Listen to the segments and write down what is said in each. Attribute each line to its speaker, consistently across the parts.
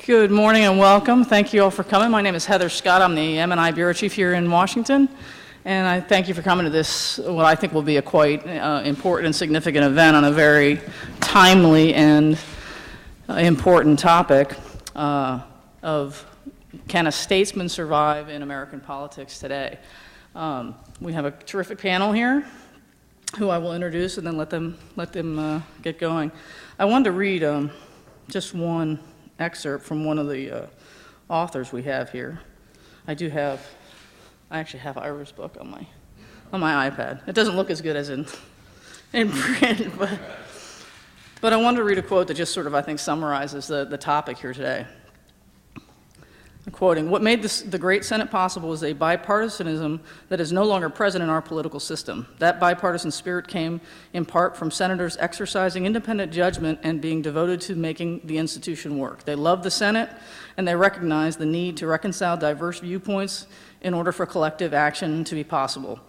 Speaker 1: Good morning and welcome. Thank you all for coming. My name is Heather Scott. I'm the MNI Bureau Chief here in Washington. And I thank you for coming to this, what I think will be a quite important and significant event on a very timely and important topic of can a statesman survive in American politics today? We have a terrific panel here who I will introduce and then let them get going. I wanted to read just one excerpt from one of the authors we have here. I actually have Ira's book on my iPad. It doesn't look as good as in print, but I wanted to read a quote that just sort of, I think, summarizes the topic here today. I'm quoting, "What made the great Senate possible is a bipartisanism that is no longer present in our political system. That bipartisan spirit came in part from senators exercising independent judgment and being devoted to making the institution work. They loved the Senate, and they recognized the need to reconcile diverse viewpoints in order for collective action to be possible.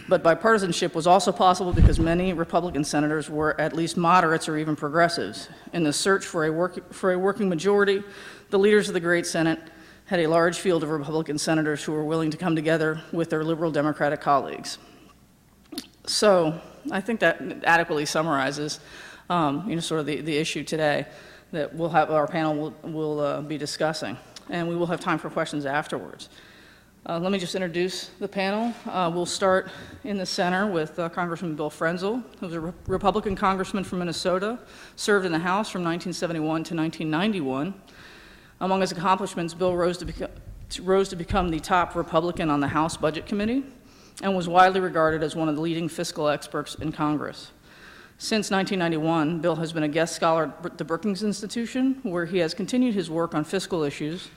Speaker 1: But bipartisanship was also possible because many Republican senators were at least moderates or even progressives. In the search for a working majority, the leaders of the great Senate had a large field of Republican senators who were willing to come together with their liberal Democratic colleagues." So I think that adequately summarizes sort of the issue today that our panel will be discussing. And we will have time for questions afterwards. Let me just introduce the panel. We'll start in the center with Congressman Bill Frenzel, who was a Republican congressman from Minnesota, served in the House from 1971 to 1991. Among his accomplishments, Bill rose to become the top Republican on the House Budget Committee and was widely regarded as one of the leading fiscal experts in Congress. Since 1991, Bill has been a guest scholar at the Brookings Institution, where he has continued his work on fiscal issues.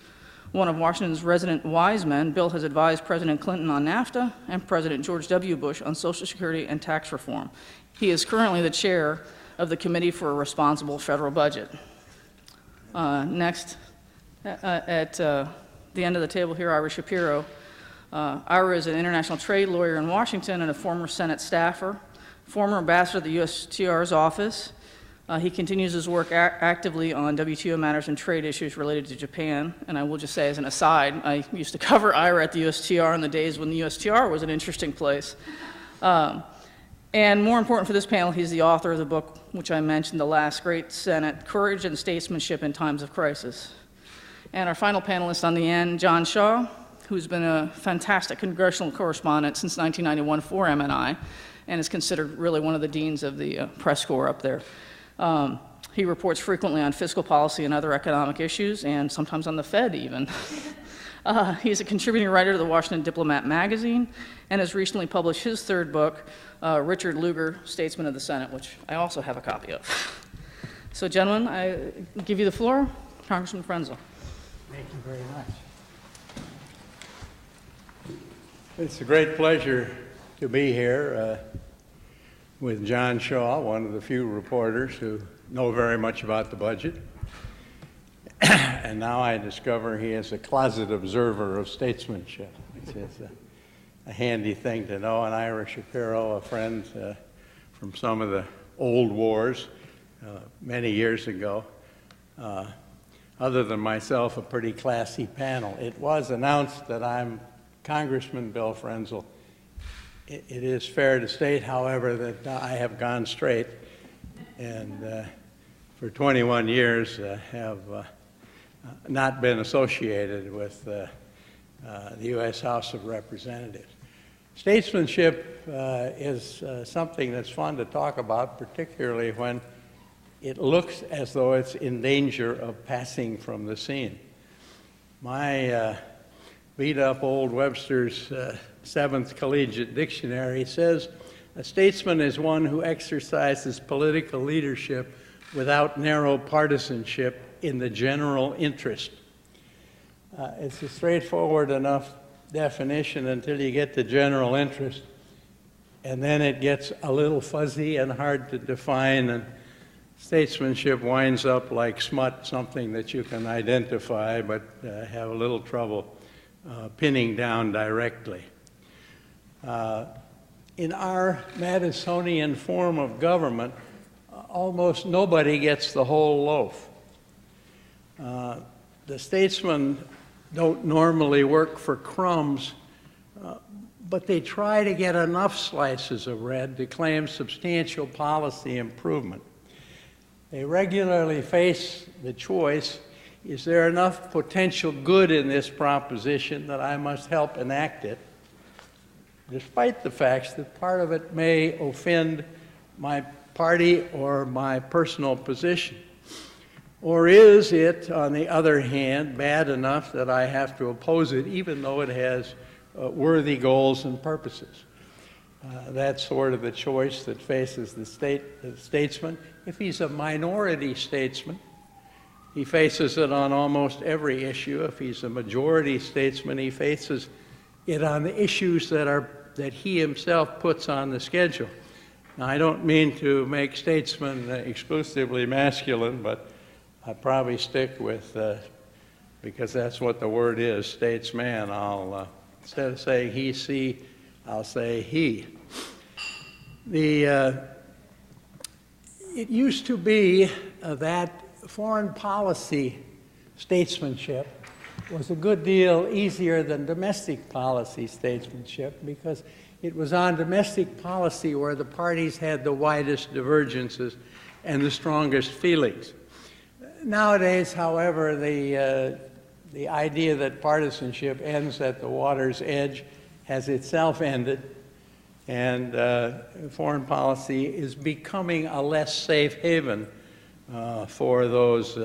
Speaker 1: One of Washington's resident wise men, Bill has advised President Clinton on NAFTA and President George W. Bush on Social Security and tax reform. He is currently the chair of the Committee for a Responsible Federal Budget. Next, at the end of the table here, Ira Shapiro. Ira is an international trade lawyer in Washington and a former Senate staffer, former ambassador to the USTR's office. He continues his work actively on WTO matters and trade issues related to Japan. And I will just say as an aside, I used to cover Ira at the USTR in the days when the USTR was an interesting place. And more important for this panel, he's the author of the book, which I mentioned, The Last Great Senate, Courage and Statesmanship in Times of Crisis. And our final panelist on the end, John Shaw, who's been a fantastic congressional correspondent since 1991 for MNI, and is considered really one of the deans of the press corps up there. He reports frequently on fiscal policy and other economic issues, and sometimes on the Fed even. He's a contributing writer to the Washington Diplomat magazine, and has recently published his third book, Richard Lugar, Statesman of the Senate, which I also have a copy of. So gentlemen, I give you the floor. Congressman Frenzel.
Speaker 2: Thank you very much. It's a great pleasure to be here with John Shaw, one of the few reporters who know very much about the budget. And now I discover he is a closet observer of statesmanship, which is a handy thing to know. And Ira Shapiro, a friend from some of the old wars many years ago. Other than myself, a pretty classy panel. It was announced that I'm Congressman Bill Frenzel. It is fair to state, however, that I have gone straight and for 21 years have not been associated with the U.S. House of Representatives. Statesmanship is something that's fun to talk about, particularly when it looks as though it's in danger of passing from the scene. My beat-up old Webster's 7th Collegiate Dictionary says, "A statesman is one who exercises political leadership without narrow partisanship in the general interest." It's a straightforward enough definition until you get to general interest, and then it gets a little fuzzy and hard to define, and statesmanship winds up like smut, something that you can identify but have a little trouble pinning down directly. In our Madisonian form of government, almost nobody gets the whole loaf. the statesmen don't normally work for crumbs, but they try to get enough slices of bread to claim substantial policy improvement. They regularly face the choice, is there enough potential good in this proposition that I must help enact it, despite the fact that part of it may offend my party or my personal position? Or is it, on the other hand, bad enough that I have to oppose it, even though it has worthy goals and purposes? That's sort of the choice that faces the statesman. If he's a minority statesman, he faces it on almost every issue. If he's a majority statesman, he faces it on the issues that he himself puts on the schedule. Now, I don't mean to make statesmen exclusively masculine, but I probably stick with, because that's what the word is, statesman. I'll, instead of saying he, she, I'll say he. It used to be that foreign policy statesmanship was a good deal easier than domestic policy statesmanship, because it was on domestic policy where the parties had the widest divergences and the strongest feelings. Nowadays, however, the idea that partisanship ends at the water's edge has itself ended, and foreign policy is becoming a less safe haven for those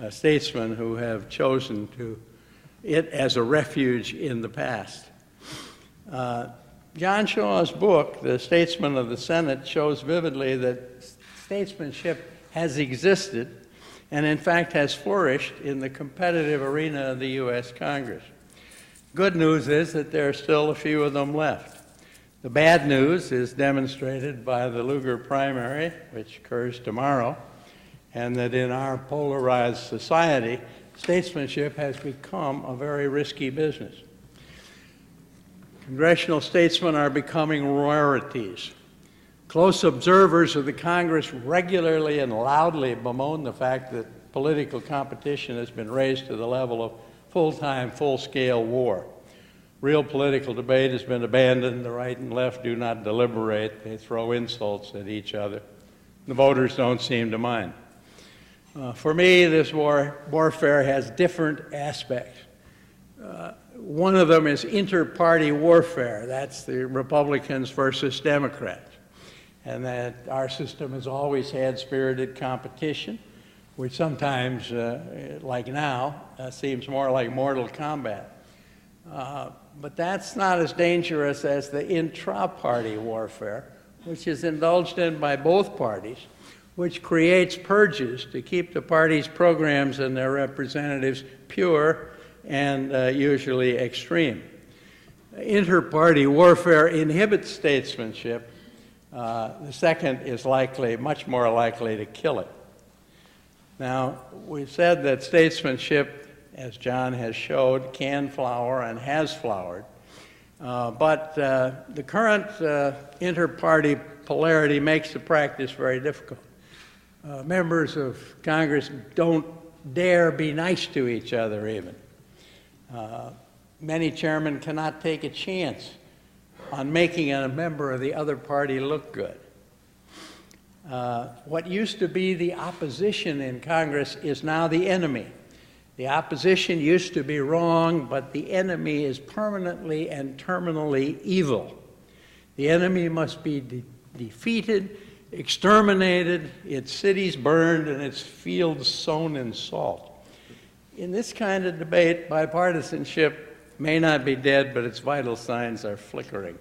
Speaker 2: statesmen who have chosen it as a refuge in the past. John Shaw's book, The Statesman of the Senate, shows vividly that statesmanship has existed and in fact has flourished in the competitive arena of the U.S. Congress. Good news is that there are still a few of them left. The bad news is demonstrated by the Lugar primary, which occurs tomorrow, and that in our polarized society, statesmanship has become a very risky business. Congressional statesmen are becoming rarities. Close observers of the Congress regularly and loudly bemoan the fact that political competition has been raised to the level of full-time, full-scale war. Real political debate has been abandoned. The right and left do not deliberate. They throw insults at each other. The voters don't seem to mind. For me, this warfare has different aspects. One of them is inter-party warfare. That's the Republicans versus Democrats. And that our system has always had spirited competition, which sometimes, like now, seems more like mortal combat. But that's not as dangerous as the intra-party warfare, which is indulged in by both parties, which creates purges to keep the parties' programs and their representatives pure and usually extreme. Inter-party warfare inhibits statesmanship. The second is much more likely to kill it. Now, we've said that statesmanship, as John has showed, can flower and has flowered. But the current inter-party polarity makes the practice very difficult. Members of Congress don't dare be nice to each other even. Many chairmen cannot take a chance on making a member of the other party look good. What used to be the opposition in Congress is now the enemy. The opposition used to be wrong, but the enemy is permanently and terminally evil. The enemy must be defeated, exterminated, its cities burned, and its fields sown in salt. In this kind of debate, bipartisanship may not be dead, but its vital signs are flickering.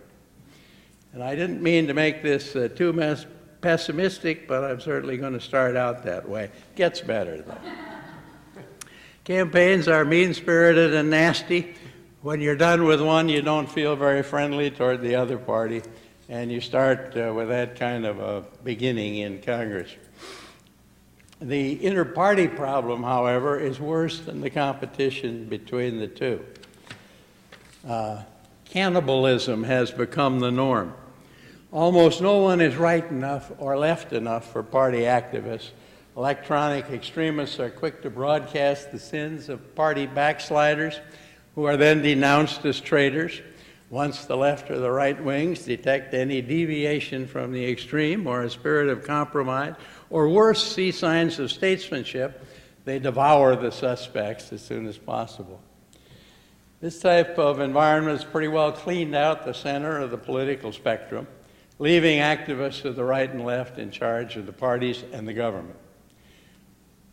Speaker 2: And I didn't mean to make this too pessimistic, but I'm certainly going to start out that way. Gets better, though. Campaigns are mean-spirited and nasty. When you're done with one, you don't feel very friendly toward the other party, and you start with that kind of a beginning in Congress. The inter-party problem, however, is worse than the competition between the two. Cannibalism has become the norm. Almost no one is right enough or left enough for party activists, Electronic extremists are quick to broadcast the sins of party backsliders, who are then denounced as traitors. Once the left or the right wings detect any deviation from the extreme or a spirit of compromise, or worse, see signs of statesmanship, they devour the suspects as soon as possible. This type of environment has pretty well cleaned out the center of the political spectrum, leaving activists to the right and left in charge of the parties and the government.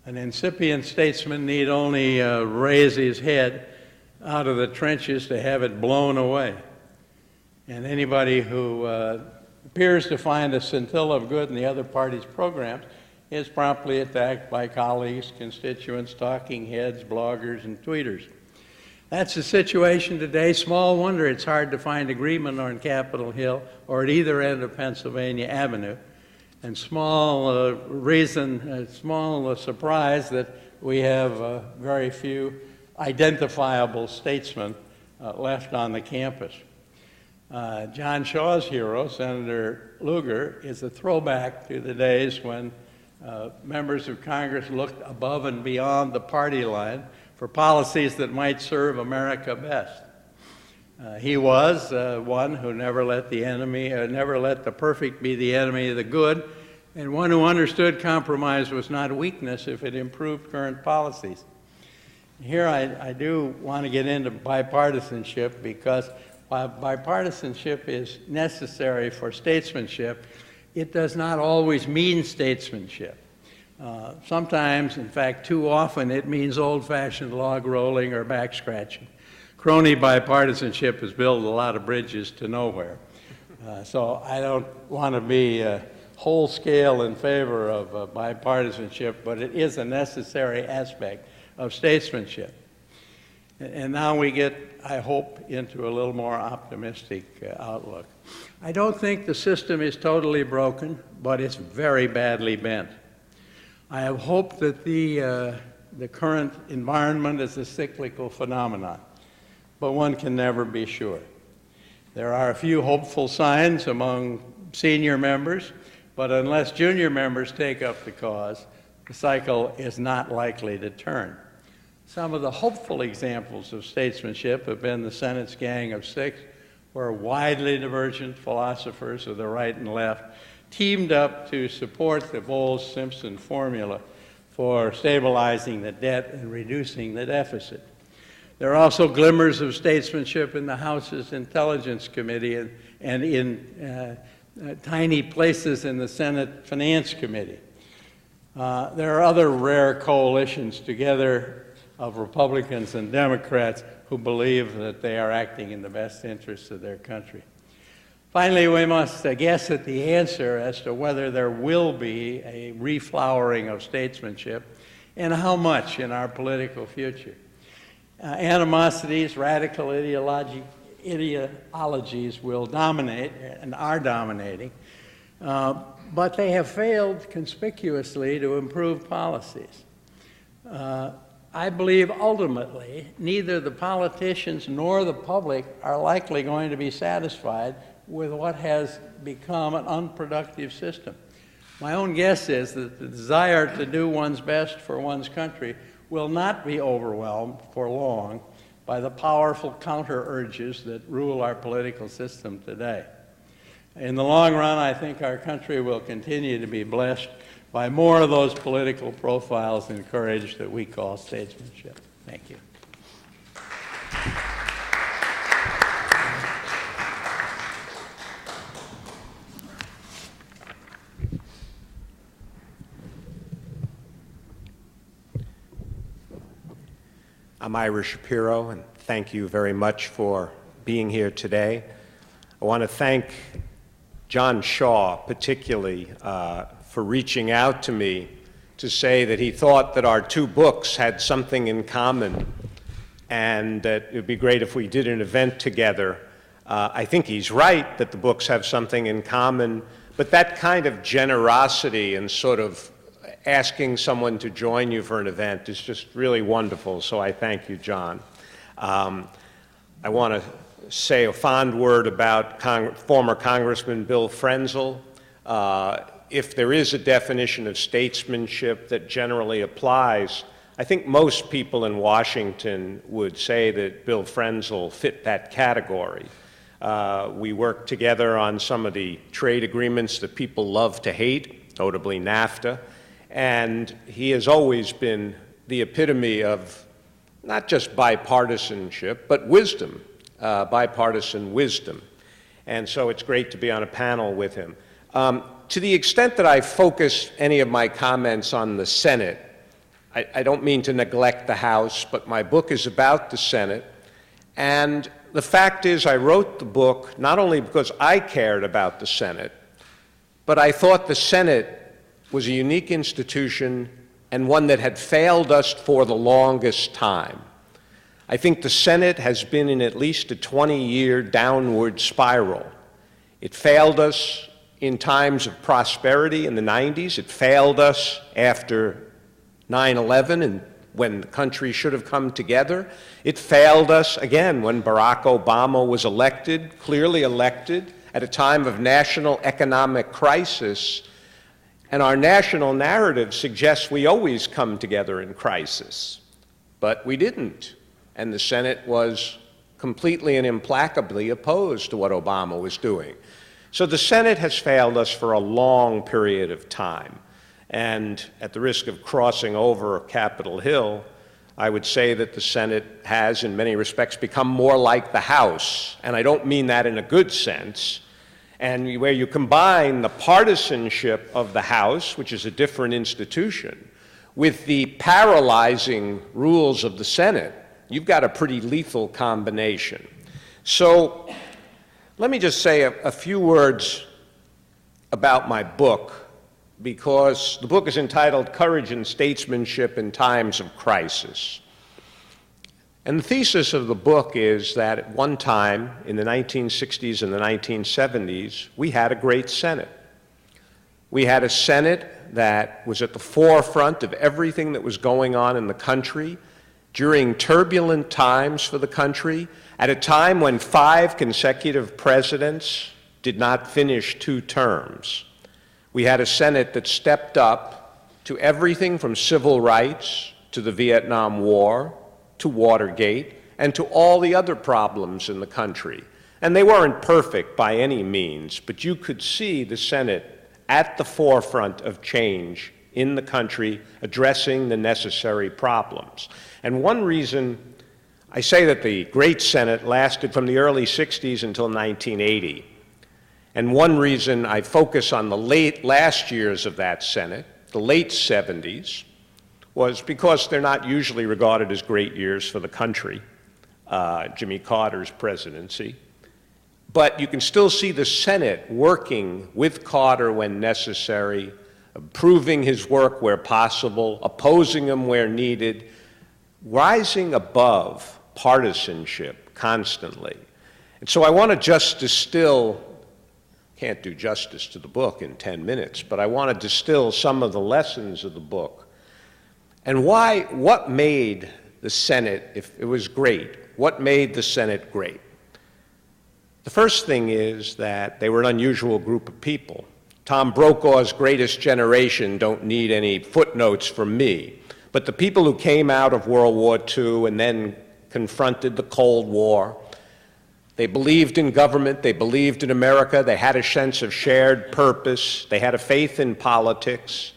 Speaker 2: An incipient statesman need only raise his head out of the trenches to have it blown away. And anybody who appears to find a scintilla of good in the other party's programs is promptly attacked by colleagues, constituents, talking heads, bloggers, and tweeters. That's the situation today. Small wonder it's hard to find agreement on Capitol Hill or at either end of Pennsylvania Avenue. And small surprise that we have very few identifiable statesmen left on the campus. John Shaw's hero, Senator Lugar, is a throwback to the days when members of Congress looked above and beyond the party line for policies that might serve America best. He was one who never let the perfect be the enemy of the good, and one who understood compromise was not a weakness if it improved current policies. Here I do want to get into bipartisanship, because while bipartisanship is necessary for statesmanship, it does not always mean statesmanship. Sometimes, in fact, too often, it means old-fashioned log rolling or back scratching. Crony bipartisanship has built a lot of bridges to nowhere. So I don't want to be whole scale in favor of bipartisanship, but it is a necessary aspect of statesmanship. And now we get, I hope, into a little more optimistic outlook. I don't think the system is totally broken, but it's very badly bent. I have hope that the current environment is a cyclical phenomenon, but one can never be sure. There are a few hopeful signs among senior members, but unless junior members take up the cause, the cycle is not likely to turn. Some of the hopeful examples of statesmanship have been the Senate's Gang of Six, where widely divergent philosophers of the right and left teamed up to support the Bowles-Simpson formula for stabilizing the debt and reducing the deficit. There are also glimmers of statesmanship in the House's Intelligence Committee and in tiny places in the Senate Finance Committee. There are other rare coalitions together of Republicans and Democrats who believe that they are acting in the best interests of their country. Finally, we must guess at the answer as to whether there will be a reflowering of statesmanship and how much in our political future. Animosities, radical ideologies will dominate and are dominating, but they have failed conspicuously to improve policies. I believe ultimately neither the politicians nor the public are likely going to be satisfied with what has become an unproductive system. My own guess is that the desire to do one's best for one's country will not be overwhelmed for long by the powerful counter-urges that rule our political system today. In the long run, I think our country will continue to be blessed by more of those political profiles and courage that we call statesmanship. Thank you.
Speaker 3: I'm Ira Shapiro, and thank you very much for being here today. I want to thank John Shaw particularly for reaching out to me to say that he thought that our two books had something in common and that it would be great if we did an event together. I think he's right that the books have something in common, but that kind of generosity and sort of asking someone to join you for an event is just really wonderful, so I thank you, John. I want to say a fond word about former Congressman Bill Frenzel. if there is a definition of statesmanship that generally applies, I think most people in Washington would say that Bill Frenzel fit that category. We worked together on some of the trade agreements that people love to hate, notably NAFTA, and he has always been the epitome of not just bipartisanship, but wisdom, bipartisan wisdom. And so it's great to be on a panel with him. To the extent that I focus any of my comments on the Senate, I don't mean to neglect the House, but my book is about the Senate. And the fact is, I wrote the book not only because I cared about the Senate, but I thought the Senate was a unique institution and one that had failed us for the longest time. I think the Senate has been in at least a 20-year downward spiral. It failed us in times of prosperity in the 90s. It failed us after 9/11 and when the country should have come together. It failed us again when Barack Obama was elected, clearly elected, at a time of national economic crisis. And our national narrative suggests we always come together in crisis. But we didn't. And the Senate was completely and implacably opposed to what Obama was doing. So the Senate has failed us for a long period of time. And at the risk of crossing over Capitol Hill, I would say that the Senate has, in many respects, become more like the House. And I don't mean that in a good sense. And where you combine the partisanship of the House, which is a different institution, with the paralyzing rules of the Senate, you've got a pretty lethal combination. So let me just say a few words about my book, because the book is entitled Courage and Statesmanship in Times of Crisis. And the thesis of the book is that at one time, in the 1960s and the 1970s, we had a great Senate. We had a Senate that was at the forefront of everything that was going on in the country during turbulent times for the country, at a time when 5 consecutive presidents did not finish 2 terms. We had a Senate that stepped up to everything from civil rights to the Vietnam War, to Watergate, and to all the other problems in the country. And they weren't perfect by any means, but you could see the Senate at the forefront of change in the country, addressing the necessary problems. And one reason I say that the great Senate lasted from the early 60s until 1980. And one reason I focus on the last years of that Senate, the late 70s, was because they're not usually regarded as great years for the country, Jimmy Carter's presidency. But you can still see the Senate working with Carter when necessary, approving his work where possible, opposing him where needed, rising above partisanship constantly. And so I want to just distill, can't do justice to the book in 10 minutes, but I want to distill some of the lessons of the book. And what made the Senate, if it was great, what made the Senate great? The first thing is that they were an unusual group of people. Tom Brokaw's Greatest Generation don't need any footnotes from me, but the people who came out of World War II and then confronted the Cold War, they believed in government, they believed in America, they had a sense of shared purpose, they had a faith in politics,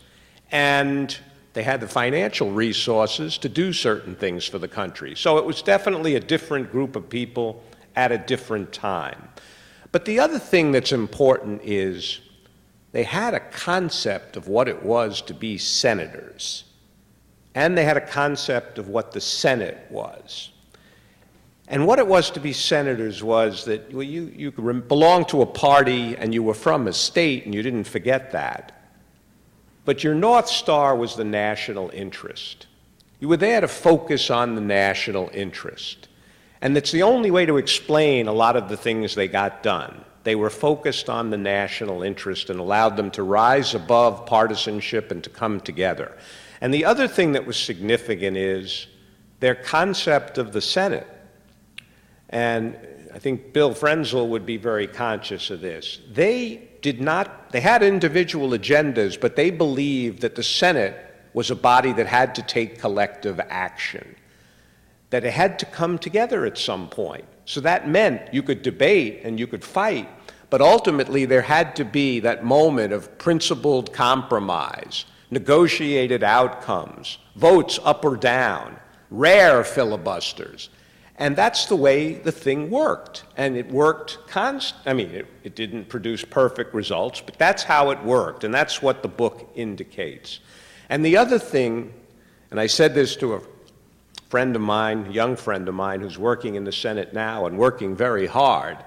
Speaker 3: and they had the financial resources to do certain things for the country. So it was definitely a different group of people at a different time. But the other thing that's important is they had a concept of what it was to be senators, and they had a concept of what the Senate was. And what it was to be senators was that you belonged to a party and you were from a state, and you didn't forget that. But your North Star was the national interest. You were there to focus on the national interest. And it's the only way to explain a lot of the things they got done. They were focused on the national interest and allowed them to rise above partisanship and to come together. And the other thing that was significant is their concept of the Senate. And I think Bill Frenzel would be very conscious of this. They had individual agendas, but they believed that the Senate was a body that had to take collective action, that it had to come together at some point. So that meant you could debate and you could fight, but ultimately there had to be that moment of principled compromise, negotiated outcomes, votes up or down, rare filibusters. And that's the way the thing worked. And it worked it didn't produce perfect results, but that's how it worked. And that's what the book indicates. And the other thing, and I said this to a friend of mine, young friend of mine, who's working in the Senate now and working very hard,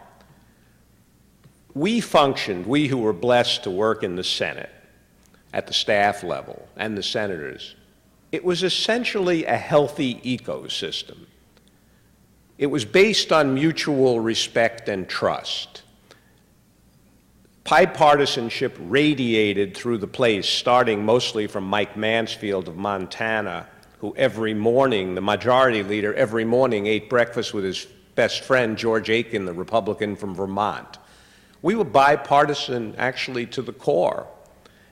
Speaker 3: we who were blessed to work in the Senate at the staff level and the senators, it was essentially a healthy ecosystem. It was based on mutual respect and trust. Bipartisanship radiated through the place, starting mostly from Mike Mansfield of Montana, who every morning, the majority leader, every morning ate breakfast with his best friend, George Aiken, the Republican from Vermont. We were bipartisan, actually, to the core.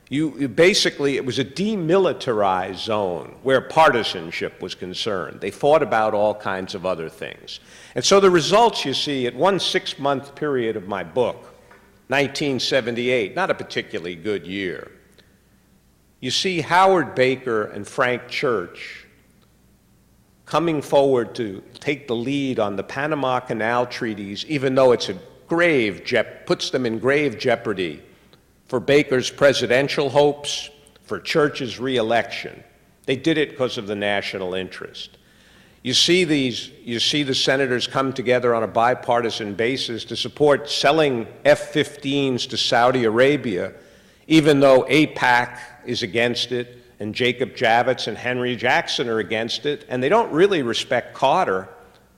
Speaker 3: Basically, it was a demilitarized zone where partisanship was concerned. They fought about all kinds of other things. And so the results you see at one 6-month period of my book, 1978, not a particularly good year, you see Howard Baker and Frank Church coming forward to take the lead on the Panama Canal treaties, even though it's puts them in grave jeopardy for Baker's presidential hopes, for Church's re-election. They did it because of the national interest. You see the senators come together on a bipartisan basis to support selling F-15s to Saudi Arabia, even though AIPAC is against it, and Jacob Javits and Henry Jackson are against it, and they don't really respect Carter,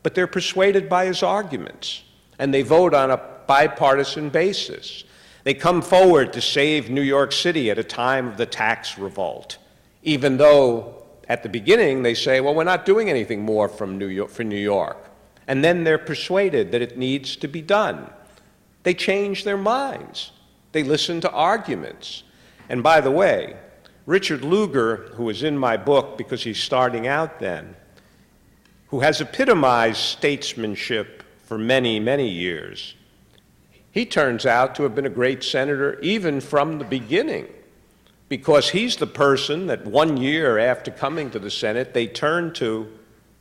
Speaker 3: but they're persuaded by his arguments, and they vote on a bipartisan basis. They come forward to save New York City at a time of the tax revolt, even though at the beginning they say, well, we're not doing anything more for New York. And then they're persuaded that it needs to be done. They change their minds. They listen to arguments. And by the way, Richard Lugar, who was in my book because he's starting out then, who has epitomized statesmanship for many, many years, he turns out to have been a great senator even from the beginning, because he's the person that 1 year after coming to the Senate, they turn to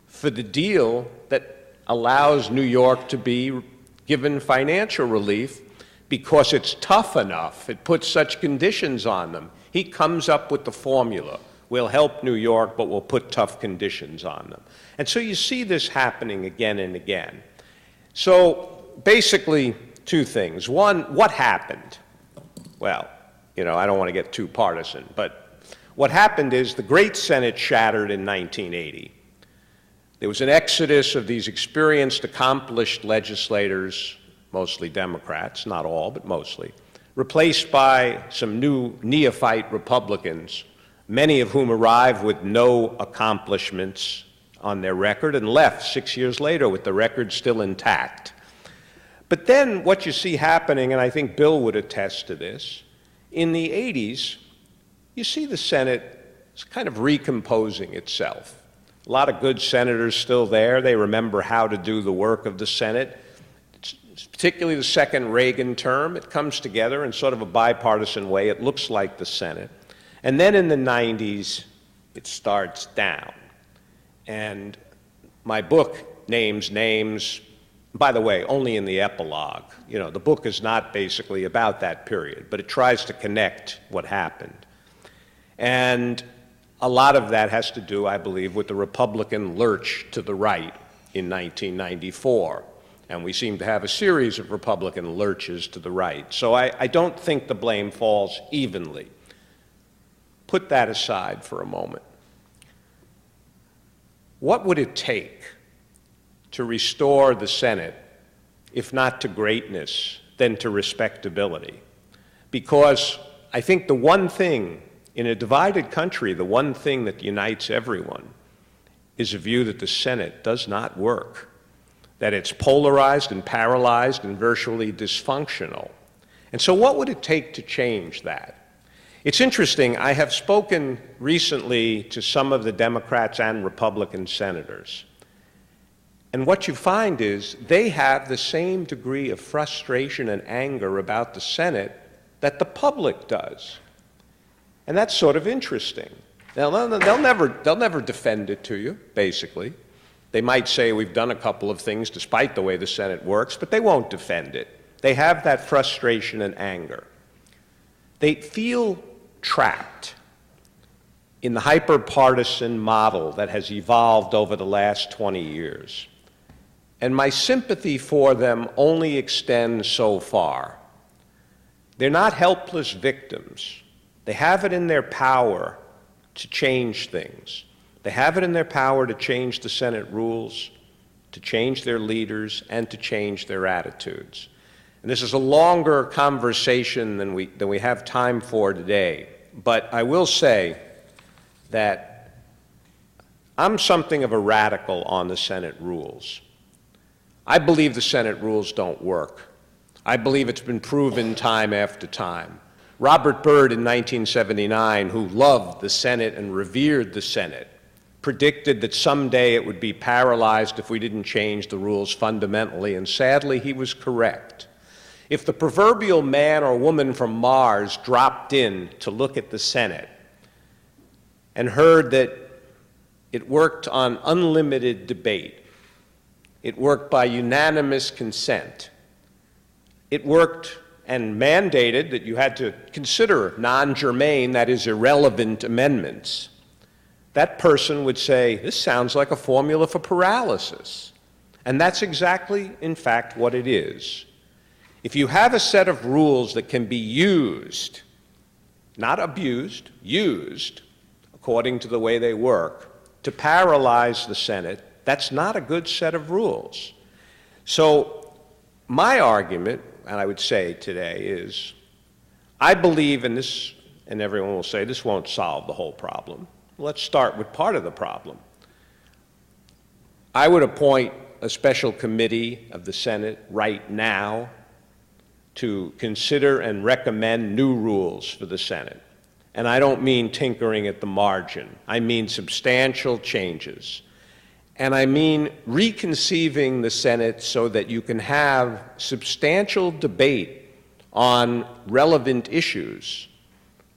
Speaker 3: for the deal that allows New York to be given financial relief because it's tough enough. It puts such conditions on them. He comes up with the formula. We'll help New York, but we'll put tough conditions on them. And so you see this happening again and again. So basically, two things. One, what happened? Well, I don't want to get too partisan, but what happened is the great Senate shattered in 1980. There was an exodus of these experienced, accomplished legislators, mostly Democrats, not all, but mostly, replaced by some new neophyte Republicans, many of whom arrived with no accomplishments on their record and left 6 years later with the record still intact. But then what you see happening, and I think Bill would attest to this, in the 80s, you see the Senate kind of recomposing itself. A lot of good senators still there. They remember how to do the work of the Senate. Particularly the second Reagan term, it comes together in sort of a bipartisan way. It looks like the Senate. And then in the 90s, it starts down. And my book names names. By the way, only in the epilogue. The book is not basically about that period, but it tries to connect what happened. And a lot of that has to do, I believe, with the Republican lurch to the right in 1994. And we seem to have a series of Republican lurches to the right. So I don't think the blame falls evenly. Put that aside for a moment. What would it take to restore the Senate, if not to greatness, then to respectability? Because I think the one thing, in a divided country, the one thing that unites everyone is a view that the Senate does not work. that it's polarized and paralyzed and virtually dysfunctional. And so what would it take to change that? It's interesting, I have spoken recently to some of the Democrats and Republican senators. And what you find is they have the same degree of frustration and anger about the Senate that the public does. And that's sort of interesting. Now, they'll never defend it to you, basically. They might say we've done a couple of things despite the way the Senate works, but they won't defend it. They have that frustration and anger. They feel trapped in the hyper-partisan model that has evolved over the last 20 years. And my sympathy for them only extends so far. They're not helpless victims. They have it in their power to change things. They have it in their power to change the Senate rules, to change their leaders, and to change their attitudes. And this is a longer conversation than we have time for today. But I will say that I'm something of a radical on the Senate rules. I believe the Senate rules don't work. I believe it's been proven time after time. Robert Byrd in 1979, who loved the Senate and revered the Senate, predicted that someday it would be paralyzed if we didn't change the rules fundamentally, and sadly he was correct. If the proverbial man or woman from Mars dropped in to look at the Senate and heard that it worked on unlimited debate, it worked by unanimous consent, it worked and mandated that you had to consider non-germane, that is, irrelevant amendments, that person would say, this sounds like a formula for paralysis. And that's exactly, in fact, what it is. If you have a set of rules that can be used, not abused, used, according to the way they work, to paralyze the Senate, that's not a good set of rules. So my argument, and I would say today, is I believe in this, and everyone will say this won't solve the whole problem. Let's start with part of the problem. I would appoint a special committee of the Senate right now to consider and recommend new rules for the Senate. And I don't mean tinkering at the margin. I mean substantial changes. And I mean reconceiving the Senate so that you can have substantial debate on relevant issues,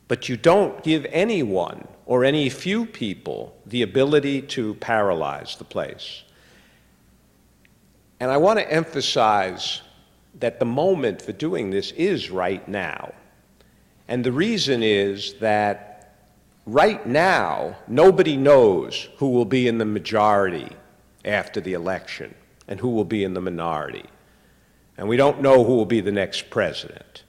Speaker 3: but you don't give anyone or any few people the ability to paralyze the place. And I want to emphasize that the moment for doing this is right now. And the reason is that right now, nobody knows who will be in the majority after the election and who will be in the minority. And we don't know who will be the next president.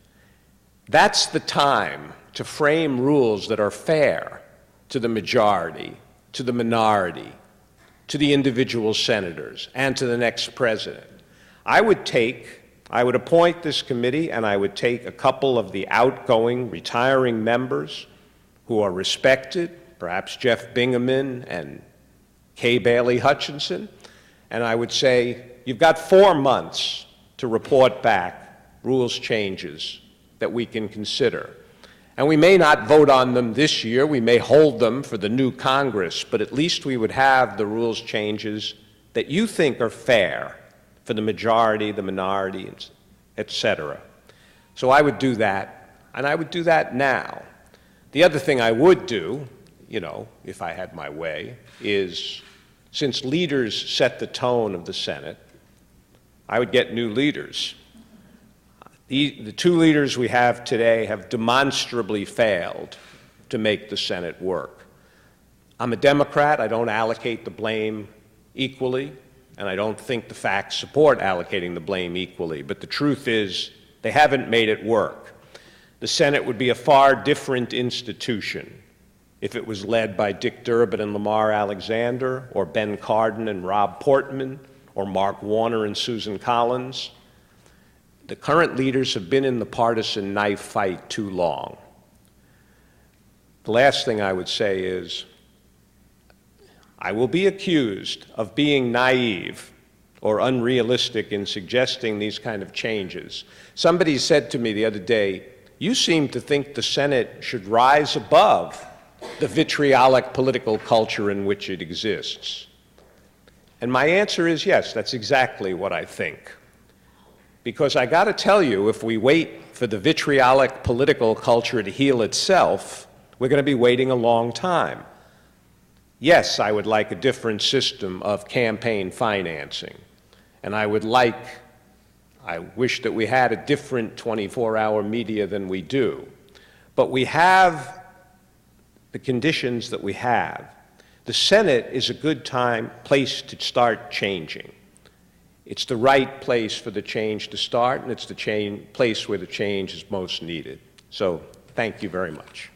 Speaker 3: That's the time to frame rules that are fair to the majority, to the minority, to the individual senators, and to the next president. I would appoint this committee, and I would take a couple of the outgoing, retiring members who are respected, perhaps Jeff Bingaman and Kay Bailey Hutchinson, and I would say, you've got 4 months to report back rules changes that we can consider. And we may not vote on them this year, we may hold them for the new Congress, but at least we would have the rules changes that you think are fair for the majority, the minority, et cetera. So I would do that, and I would do that now. The other thing I would do, if I had my way, is since leaders set the tone of the Senate, I would get new leaders. The two leaders we have today have demonstrably failed to make the Senate work. I'm a Democrat. I don't allocate the blame equally, and I don't think the facts support allocating the blame equally. But the truth is, they haven't made it work. The Senate would be a far different institution if it was led by Dick Durbin and Lamar Alexander, or Ben Cardin and Rob Portman, or Mark Warner and Susan Collins. The current leaders have been in the partisan knife fight too long. The last thing I would say is, I will be accused of being naive or unrealistic in suggesting these kind of changes. Somebody said to me the other day, "You seem to think the Senate should rise above the vitriolic political culture in which it exists." And my answer is yes, that's exactly what I think. Because I got to tell you, if we wait for the vitriolic political culture to heal itself, we're going to be waiting a long time. Yes, I would like a different system of campaign financing. And I wish that we had a different 24-hour media than we do. But we have the conditions that we have. The Senate is a good place to start changing. It's the right place for the change to start, and it's the place where the change is most needed. So thank you very much.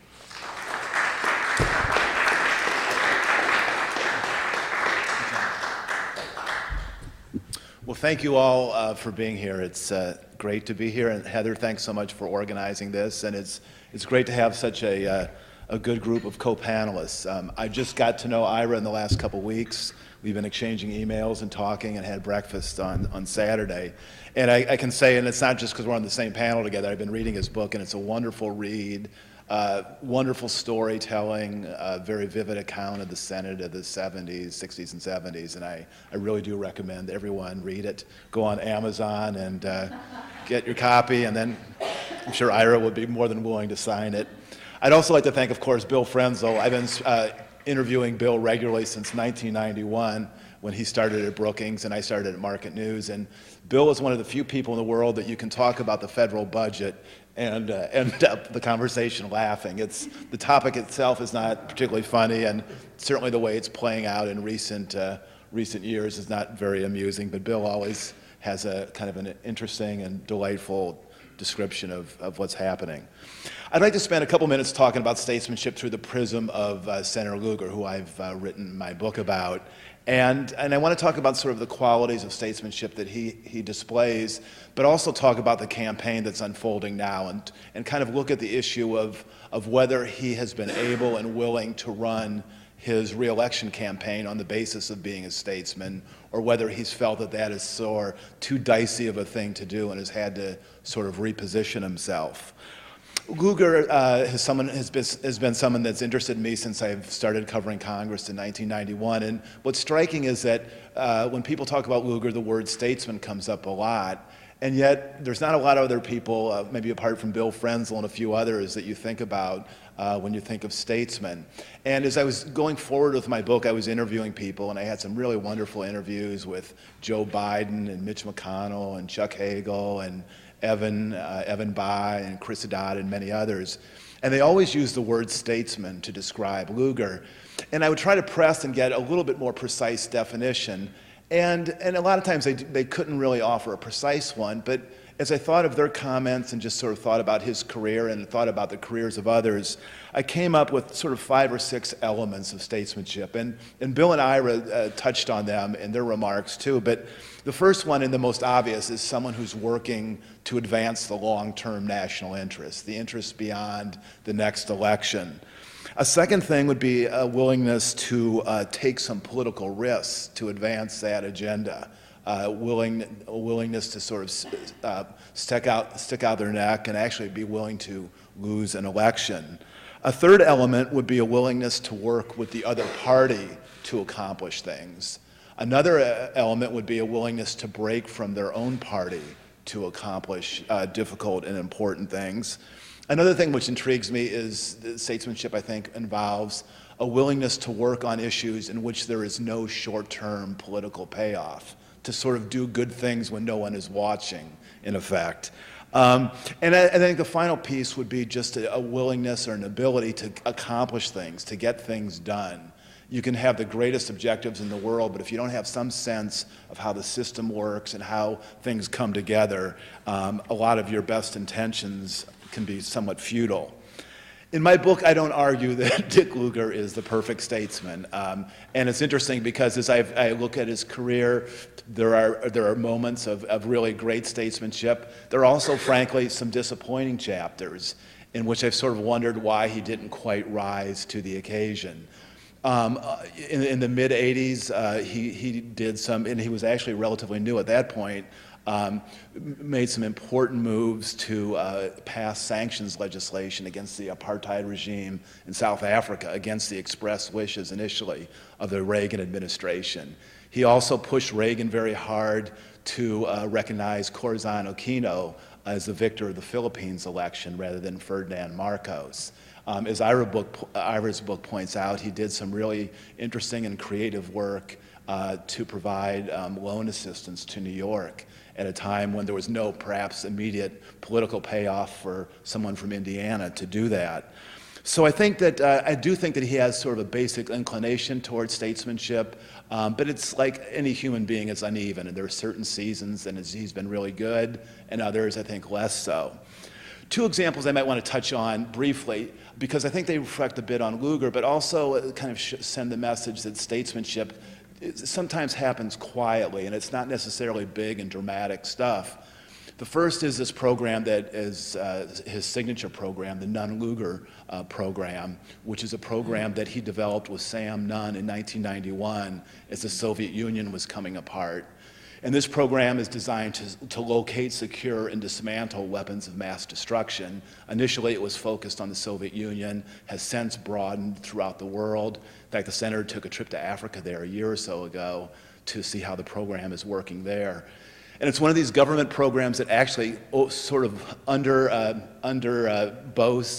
Speaker 4: Well, thank you all for being here. It's great to be here. And Heather, thanks so much for organizing this. And it's great to have such a good group of co-panelists. I just got to know Ira in the last couple weeks. We've been exchanging emails and talking and had breakfast on Saturday. And I can say, and it's not just because we're on the same panel together, I've been reading his book, and it's a wonderful read, wonderful storytelling, very vivid account of the Senate of the 70s, 60s, and 70s. And I really do recommend everyone read it. Go on Amazon and get your copy, and then I'm sure Ira would be more than willing to sign it. I'd also like to thank, of course, Bill Frenzel. I've been interviewing Bill regularly since 1991 when he started at Brookings and I started at Market News. And Bill is one of the few people in the world that you can talk about the federal budget and end up the conversation laughing. The topic itself is not particularly funny, and certainly the way it's playing out in recent years is not very amusing, but Bill always has a kind of an interesting and delightful description of what's happening. I'd like to spend a couple minutes talking about statesmanship through the prism of Senator Lugar, who I've written my book about. And I want to talk about sort of the qualities of statesmanship that he displays, but also talk about the campaign that's unfolding now and kind of look at the issue of whether he has been able and willing to run his re-election campaign on the basis of being a statesman, or whether he's felt that is sort of too dicey of a thing to do and has had to sort of reposition himself. Lugar has been someone that's interested in me since I've started covering Congress in 1991. And what's striking is that when people talk about Lugar, the word statesman comes up a lot. And yet there's not a lot of other people, maybe apart from Bill Frenzel and a few others, that you think about when you think of statesmen. And as I was going forward with my book, I was interviewing people, and I had some really wonderful interviews with Joe Biden and Mitch McConnell and Chuck Hagel and Evan Bayh and Chris Dodd and many others. And they always use the word statesman to describe Lugar. And I would try to press and get a little bit more precise definition. And a lot of times they couldn't really offer a precise one, but as I thought of their comments and just sort of thought about his career and thought about the careers of others, I came up with sort of 5 or 6 elements of statesmanship. And Bill and Ira touched on them in their remarks too, but the first one and the most obvious is someone who's working to advance the long-term national interest, the interest beyond the next election. A second thing would be a willingness to take some political risks to advance that agenda. Willingness to sort of stick out their neck and actually be willing to lose an election. A third element would be a willingness to work with the other party to accomplish things. Another element would be a willingness to break from their own party to accomplish difficult and important things. Another thing which intrigues me is that statesmanship, I think, involves a willingness to work on issues in which there is no short-term political payoff, to sort of do good things when no one is watching, in effect. And I think the final piece would be just a willingness or an ability to accomplish things, to get things done. You can have the greatest objectives in the world, but if you don't have some sense of how the system works and how things come together, a lot of your best intentions can be somewhat futile. In my book, I don't argue that Dick Lugar is the perfect statesman, and it's interesting because as I look at his career, there are moments of really great statesmanship. There are also, frankly, some disappointing chapters in which I've sort of wondered why he didn't quite rise to the occasion. In the mid-'80s, he did some, and he was actually relatively new at that point, made some important moves to pass sanctions legislation against the apartheid regime in South Africa, against the express wishes initially of the Reagan administration. He also pushed Reagan very hard to recognize Corazon Aquino as the victor of the Philippines election rather than Ferdinand Marcos. As Ira's book points out, he did some really interesting and creative work to provide loan assistance to New York at a time when there was no perhaps immediate political payoff for someone from Indiana to do that. So I think that, I do think that he has sort of a basic inclination towards statesmanship, but it's like any human being, it's uneven, and there are certain seasons and he's been really good, and others I think less so. Two examples I might want to touch on briefly, because I think they reflect a bit on Lugar, but also kind of send the message that statesmanship sometimes happens quietly, and it's not necessarily big and dramatic stuff. The first is this program that is his signature program, the Nunn-Lugar program, which is a program that he developed with Sam Nunn in 1991 as the Soviet Union was coming apart. And this program is designed to locate, secure, and dismantle weapons of mass destruction. Initially, it was focused on the Soviet Union, has since broadened throughout the world. In fact, the senator took a trip to Africa there a year or so ago to see how the program is working there. And it's one of these government programs that actually sort of boasts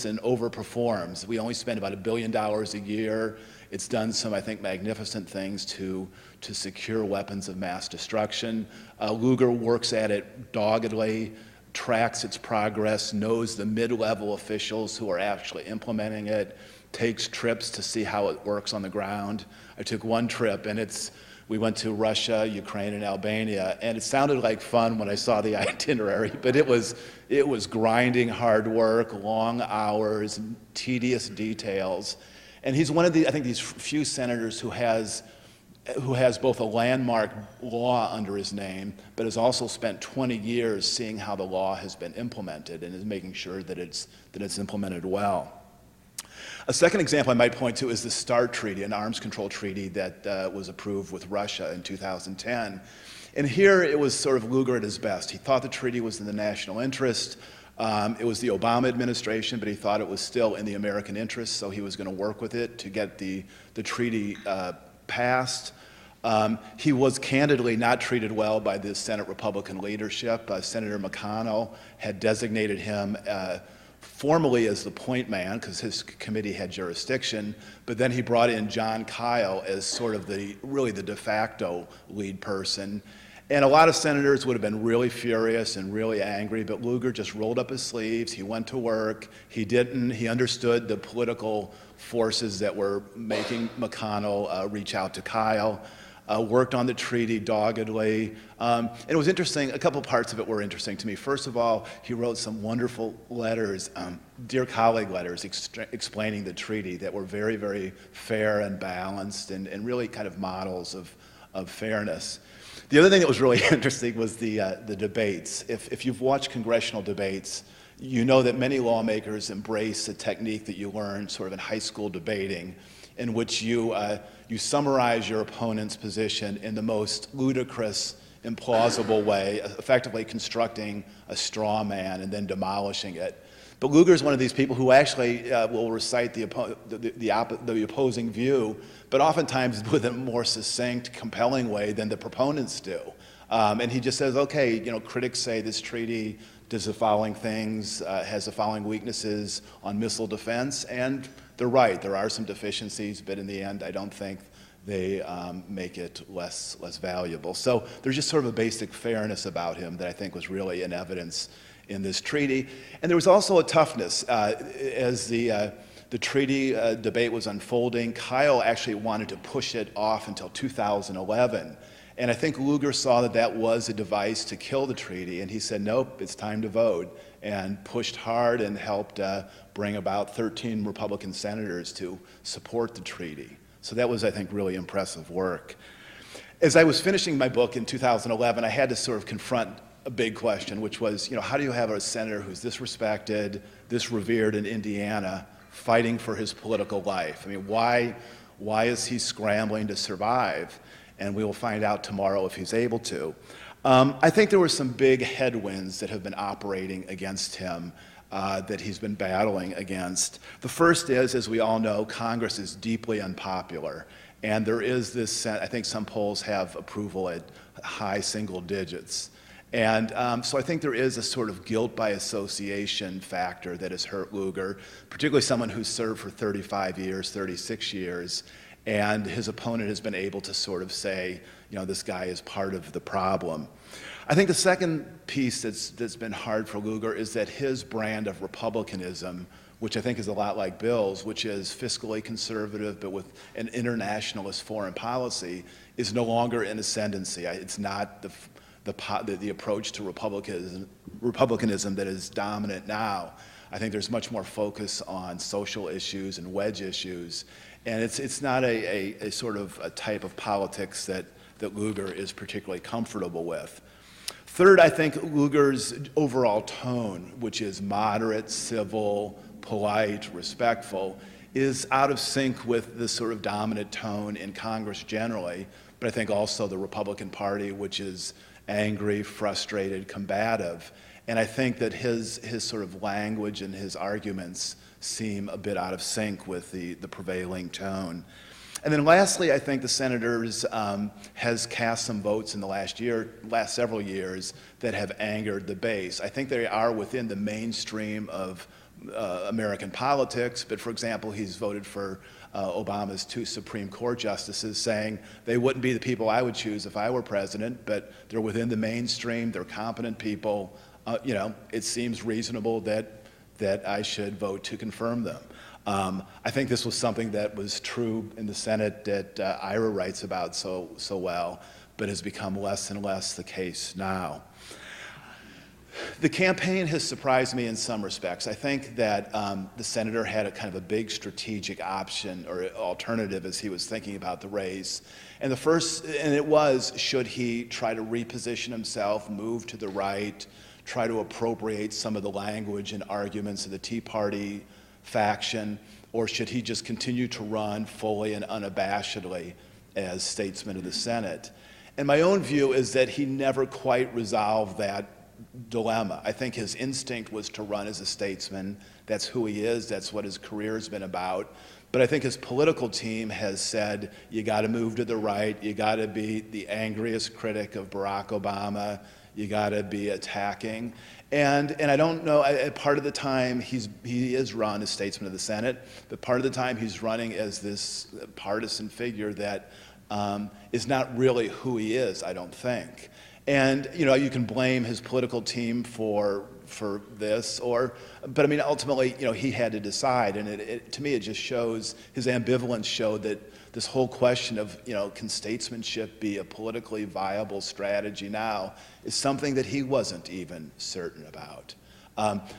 Speaker 4: and overperforms. We only spend about $1 billion a year. It's done some, I think, magnificent things to secure weapons of mass destruction. Lugar works at it doggedly, tracks its progress, knows the mid-level officials who are actually implementing it, takes trips to see how it works on the ground. I took one trip, and we went to Russia, Ukraine, and Albania, and it sounded like fun when I saw the itinerary, but it was grinding hard work, long hours, tedious details. And he's one of the, I think, these few senators who has both a landmark law under his name, but has also spent 20 years seeing how the law has been implemented and is making sure that it's implemented well. A second example I might point to is the START Treaty, an arms control treaty that was approved with Russia in 2010. And here it was sort of Lugar at his best. He thought the treaty was in the national interest. It was the Obama administration, but he thought it was still in the American interest, so he was going to work with it to get the treaty passed. He was candidly not treated well by the Senate Republican leadership. Senator McConnell had designated him formally as the point man because his committee had jurisdiction, but then he brought in John Kyle as sort of really the de facto lead person. And a lot of senators would have been really furious and really angry, but Lugar just rolled up his sleeves. He went to work. He understood the political forces that were making McConnell reach out to Kyle, worked on the treaty doggedly. And it was interesting, a couple parts of it were interesting to me. First of all, he wrote some wonderful letters, dear colleague letters, explaining the treaty that were very, very fair and balanced and really kind of models of fairness. The other thing that was really interesting was the debates. If you've watched congressional debates, you know that many lawmakers embrace a technique that you learn sort of in high school debating, in which you summarize your opponent's position in the most ludicrous, implausible way, effectively constructing a straw man and then demolishing it. But Lugar is one of these people who actually will recite the opposing view, but oftentimes with a more succinct, compelling way than the proponents do. And he just says, okay, critics say this treaty does the following things, has the following weaknesses on missile defense, and they're right. There are some deficiencies, but in the end, I don't think they make it less valuable. So there's just sort of a basic fairness about him that I think was really in evidence in this treaty. And there was also a toughness. As the treaty debate was unfolding, Kyle actually wanted to push it off until 2011. And I think Lugar saw that was a device to kill the treaty, and he said, nope, it's time to vote, and pushed hard and helped bring about 13 Republican senators to support the treaty. So that was, I think, really impressive work. As I was finishing my book in 2011, I had to sort of confront a big question, which was, how do you have a senator who's this respected, this revered in Indiana, fighting for his political life? I mean, why Why is he scrambling to survive? And we will find out tomorrow if he's able to. I think there were some big headwinds that have been operating against him that he's been battling against. The first is, as we all know, Congress is deeply unpopular. And there is this, I think some polls have approval at high single digits. And so I think there is a sort of guilt by association factor that has hurt Lugar, particularly someone who's served for 35 years, 36 years, and his opponent has been able to sort of say, you know, this guy is part of the problem. I think the second piece that's been hard for Lugar is that his brand of republicanism, which I think is a lot like Bill's, which is fiscally conservative but with an internationalist foreign policy, is no longer in ascendancy. It's not the approach to republicanism that is dominant now. I think there's much more focus on social issues and wedge issues, and it's not a sort of a type of politics that Lugar is particularly comfortable with. Third, I think Lugar's overall tone, which is moderate, civil, polite, respectful, is out of sync with the sort of dominant tone in Congress generally, but I think also the Republican Party, which is angry, frustrated, combative. And I think that his sort of language and his arguments seem a bit out of sync with the prevailing tone. And then lastly, I think the Senators has cast some votes in the last several years that have angered the base. I think they are within the mainstream of American politics, but for example, he's voted for Obama's 2 Supreme Court justices, saying they wouldn't be the people I would choose if I were president, but they're within the mainstream, they're competent people. You know, it seems reasonable that I should vote to confirm them. I think this was something that was true in the Senate that Ira writes about so well, but has become less and less the case now. The campaign has surprised me in some respects. I think that the senator had a kind of a big strategic option or alternative as he was thinking about the race. And it was, should he try to reposition himself, move to the right, try to appropriate some of the language and arguments of the Tea Party faction, or should he just continue to run fully and unabashedly as statesman of the Senate? And my own view is that he never quite resolved that dilemma. I think his instinct was to run as a statesman. That's who he is. That's what his career has been about. But I think his political team has said, you got to move to the right. You got to be the angriest critic of Barack Obama. You got to be attacking. And I don't know, part of the time he is run as statesman of the Senate, but part of the time he's running as this partisan figure that is not really who he is, I don't think. And you know, you can blame his political team for this, but I mean, ultimately, you know, he had to decide, and to me, it just shows his ambivalence. Showed that this whole question of, you know, can statesmanship be a politically viable strategy now, is something that he wasn't even certain about.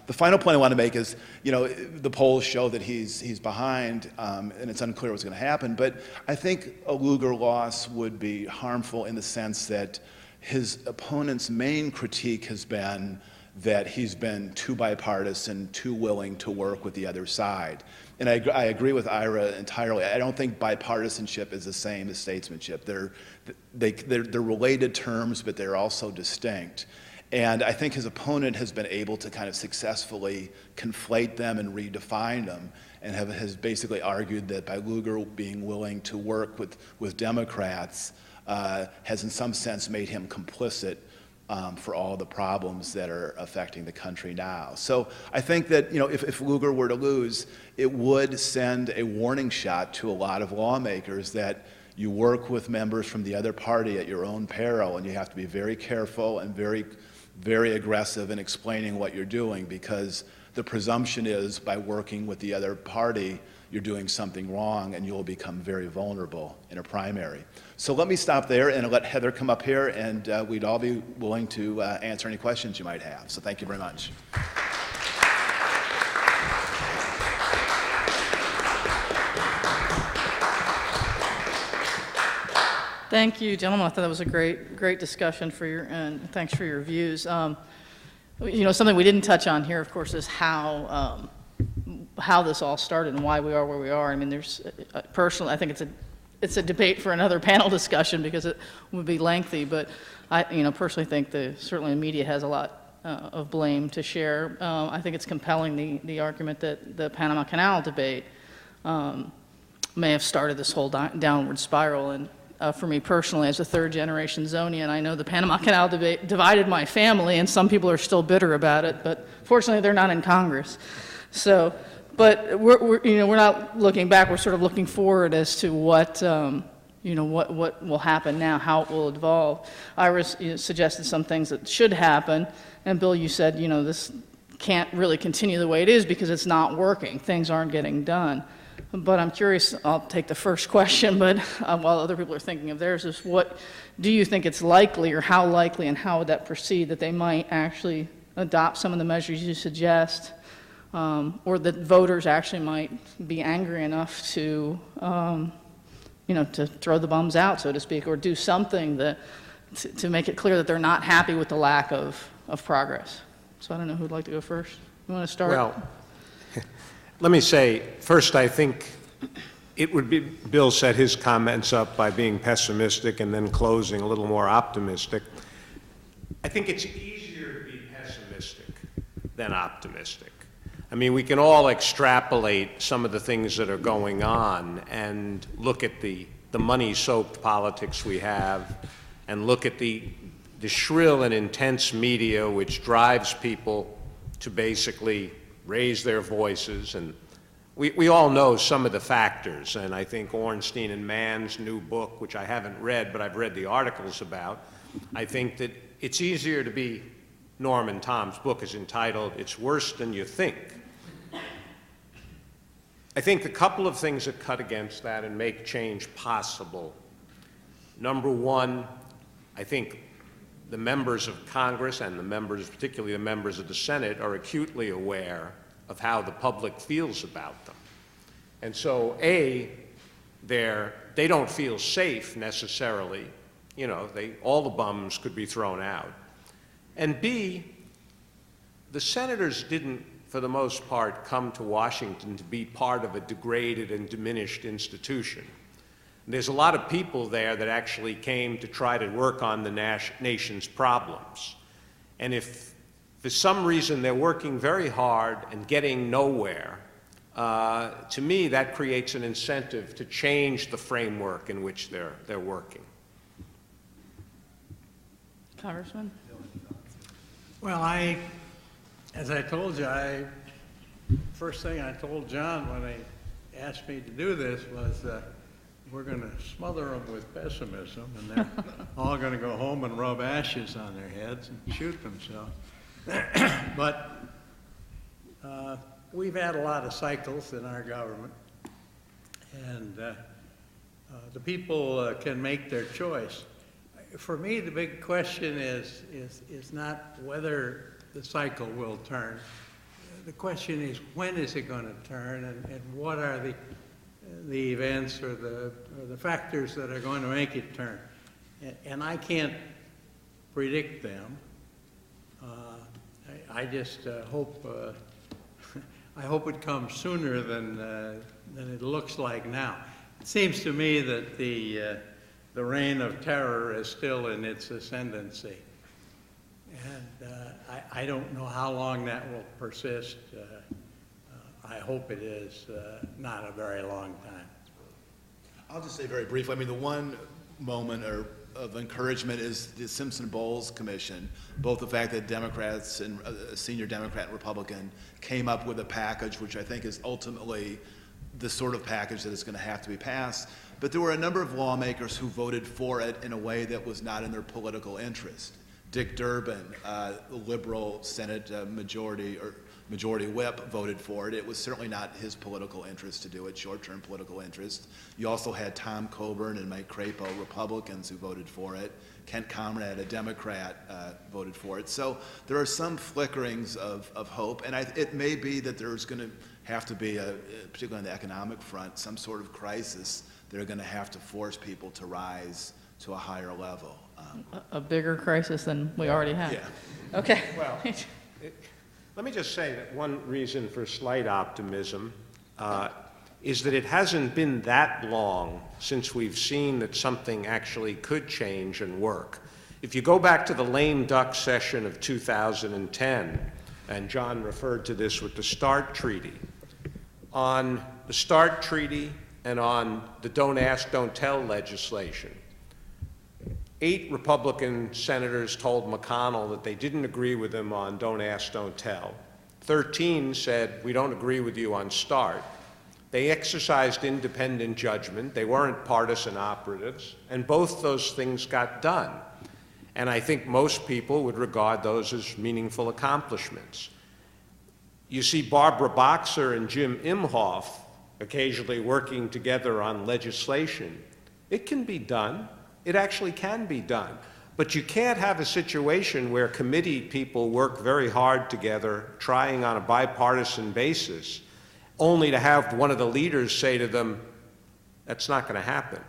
Speaker 4: The final point I want to make is, you know, the polls show that he's behind, and it's unclear what's going to happen. But I think a Lugar loss would be harmful in the sense that his opponent's main critique has been that he's been too bipartisan, too willing to work with the other side. And I agree with Ira entirely. I don't think bipartisanship is the same as statesmanship. They're related terms, but they're also distinct. And I think his opponent has been able to kind of successfully conflate them and redefine them, and has basically argued that by Lugar being willing to work with Democrats, has in some sense made him complicit for all the problems that are affecting the country now. So I think that, you know, if Lugar were to lose, it would send a warning shot to a lot of lawmakers that you work with members from the other party at your own peril, and you have to be very careful and very, very aggressive in explaining what you're doing, because the presumption is by working with the other party, you're doing something wrong and you'll become very vulnerable in a primary. So let me stop there and let Heather come up here, and we'd all be willing to answer any questions you might have. So thank you very much.
Speaker 1: Thank you, gentlemen. I thought that was a great discussion and thanks for your views. You know, something we didn't touch on here, of course, is how how this all started and why we are where we are. I mean, there's, personally, I think it's a debate for another panel discussion because it would be lengthy, but I, personally think certainly the media has a lot of blame to share. I think it's compelling, the argument that the Panama Canal debate may have started this whole downward spiral. And for me personally, as a third-generation Zonian, I know the Panama Canal debate divided my family, and some people are still bitter about it, but fortunately they're not in Congress. So, but we're not looking back, we're sort of looking forward as to what will happen now, how it will evolve. Ira suggested some things that should happen, and Bill, you said, this can't really continue the way it is because it's not working. Things aren't getting done. But I'm curious, I'll take the first question, but while other people are thinking of theirs, is what do you think it's likely, or how likely, and how would that proceed, that they might actually adopt some of the measures you suggest, or that voters actually might be angry enough to to throw the bums out, so to speak, or do something to make it clear that they're not happy with the lack of progress. So I don't know who'd like to go first. You want to start?
Speaker 3: Well, let me say, first, I think it would be, Bill set his comments up by being pessimistic and then closing a little more optimistic. I think it's easier to be pessimistic than optimistic. I mean, we can all extrapolate some of the things that are going on and look at the money-soaked politics we have, and look at the shrill and intense media which drives people to basically raise their voices. And we all know some of the factors, and I think Ornstein and Mann's new book, which I haven't read, but I've read the articles about, I think that it's easier to be, Norman Tom's book is entitled, "It's Worse Than You Think." I think a couple of things that cut against that and make change possible. Number one, I think the members of Congress and particularly the members of the Senate, are acutely aware of how the public feels about them. And so, A, they don't feel safe necessarily. All the bums could be thrown out. And B, the senators didn't, for the most part, come to Washington to be part of a degraded and diminished institution. There's a lot of people there that actually came to try to work on the nation's problems. And if for some reason they're working very hard and getting nowhere, to me that creates an incentive to change the framework in which they're working.
Speaker 1: Congressman?
Speaker 2: Well, as I told you, first thing I told John when he asked me to do this was, we're going to smother them with pessimism, and they're all going to go home and rub ashes on their heads and shoot themselves. But we've had a lot of cycles in our government, and the people can make their choice. For me, the big question is not whether the cycle will turn. The question is, when is it going to turn, and what are the events or the factors that are going to make it turn? And I can't predict them. I just hope I hope it comes sooner than it looks like now. It seems to me that the reign of terror is still in its ascendancy, and I don't know how long that will persist. I hope it is not a very long time.
Speaker 4: I'll just say very briefly, I mean, the one moment of encouragement is the Simpson-Bowles Commission, both the fact that Democrats and a senior Democrat and Republican came up with a package which I think is ultimately the sort of package that is going to have to be passed, but there were a number of lawmakers who voted for it in a way that was not in their political interest. Dick Durbin, the liberal Senate majority whip, voted for it. It was certainly not his political interest to do it, short-term political interest. You also had Tom Coburn and Mike Crapo, Republicans, who voted for it. Kent Conrad, a Democrat, voted for it. So there are some flickerings of hope, and it may be that there's going to have to be, particularly on the economic front, some sort of crisis. They're going to have to force people to rise to a higher level.
Speaker 1: A bigger crisis than we already have.
Speaker 4: Yeah.
Speaker 1: Okay.
Speaker 3: Well, Let me just say that one reason for slight optimism is that it hasn't been that long since we've seen that something actually could change and work. If you go back to the lame duck session of 2010, and John referred to this with the START Treaty, on the START Treaty and on the Don't Ask, Don't Tell legislation, 8 Republican senators told McConnell that they didn't agree with him on Don't Ask, Don't Tell. 13 said, we don't agree with you on START. They exercised independent judgment. They weren't partisan operatives, and both those things got done. And I think most people would regard those as meaningful accomplishments. You see Barbara Boxer and Jim Imhoff occasionally working together on legislation. It can be done. It actually can be done. But you can't have a situation where committee people work very hard together, trying on a bipartisan basis, only to have one of the leaders say to them, that's not going to happen.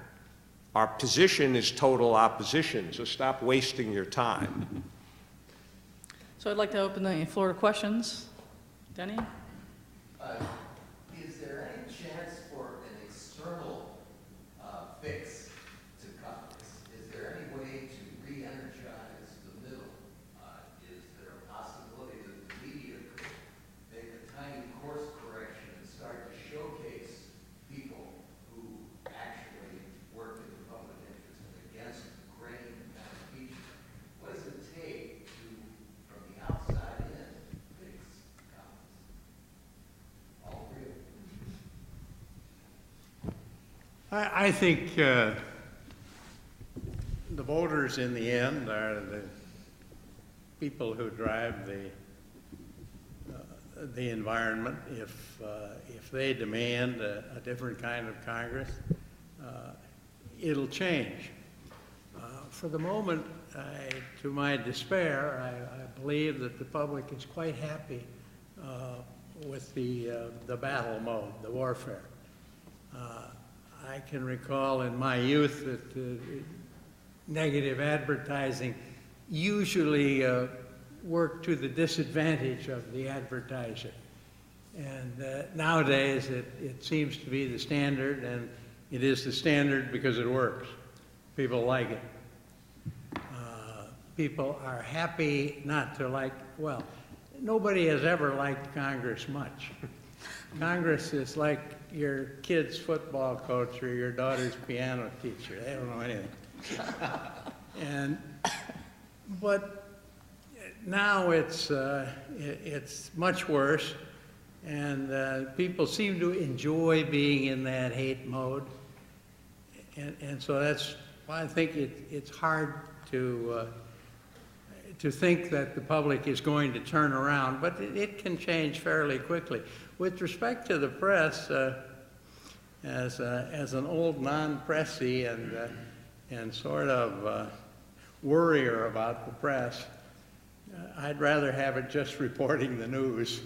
Speaker 3: Our position is total opposition, so stop wasting your time.
Speaker 1: So I'd like to open the floor to questions. Denny?
Speaker 5: Is there any chance for an external fix to Congress? Is there any way to re-energize the middle? Is there a possibility that the media could make a tiny course correction and start to showcase people who actually work in the public interest and against the grain of impeachment? What does it take to, from the outside in, fix Congress? All three of them.
Speaker 2: I think the voters in the end are the people who drive the environment. If they demand a different kind of Congress, it'll change. For the moment, to my despair, I believe that the public is quite happy with the battle mode, the warfare. I can recall in my youth that negative advertising usually worked to the disadvantage of the advertiser. And nowadays it seems to be the standard, and it is the standard because it works. People like it. People are happy not to like, well, nobody has ever liked Congress much. Congress is like your kid's football coach or your daughter's piano teacher. They don't know anything. But now it's much worse, and people seem to enjoy being in that hate mode. And so that's why I think it's hard to think that the public is going to turn around, but it can change fairly quickly. With respect to the press, as an old non-pressy and sort of worrier about the press, I'd rather have it just reporting the news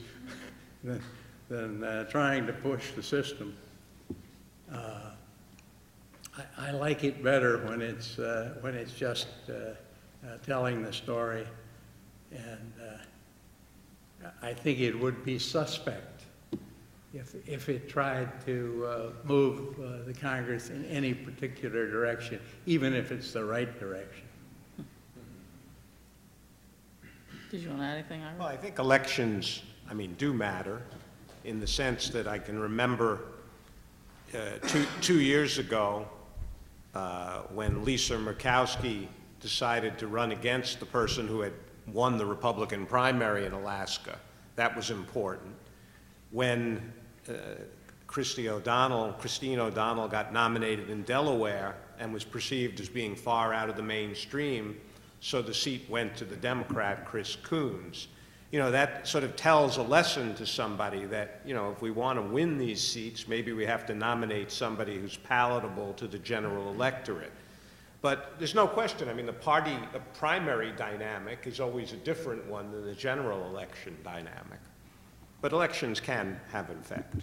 Speaker 2: than trying to push the system. I like it better when it's just telling the story, and I think it would be suspect if it tried to move the Congress in any particular direction, even if it's the right direction.
Speaker 1: Did you want to add anything, Ira?
Speaker 3: Well, I think elections, do matter in the sense that I can remember two years ago when Lisa Murkowski decided to run against the person who had won the Republican primary in Alaska. That was important. When Christine O'Donnell got nominated in Delaware and was perceived as being far out of the mainstream, so the seat went to the Democrat, Chris Coons. That sort of tells a lesson to somebody that, if we want to win these seats, maybe we have to nominate somebody who's palatable to the general electorate. But there's no question, the primary dynamic is always a different one than the general election dynamic. But elections can have an effect.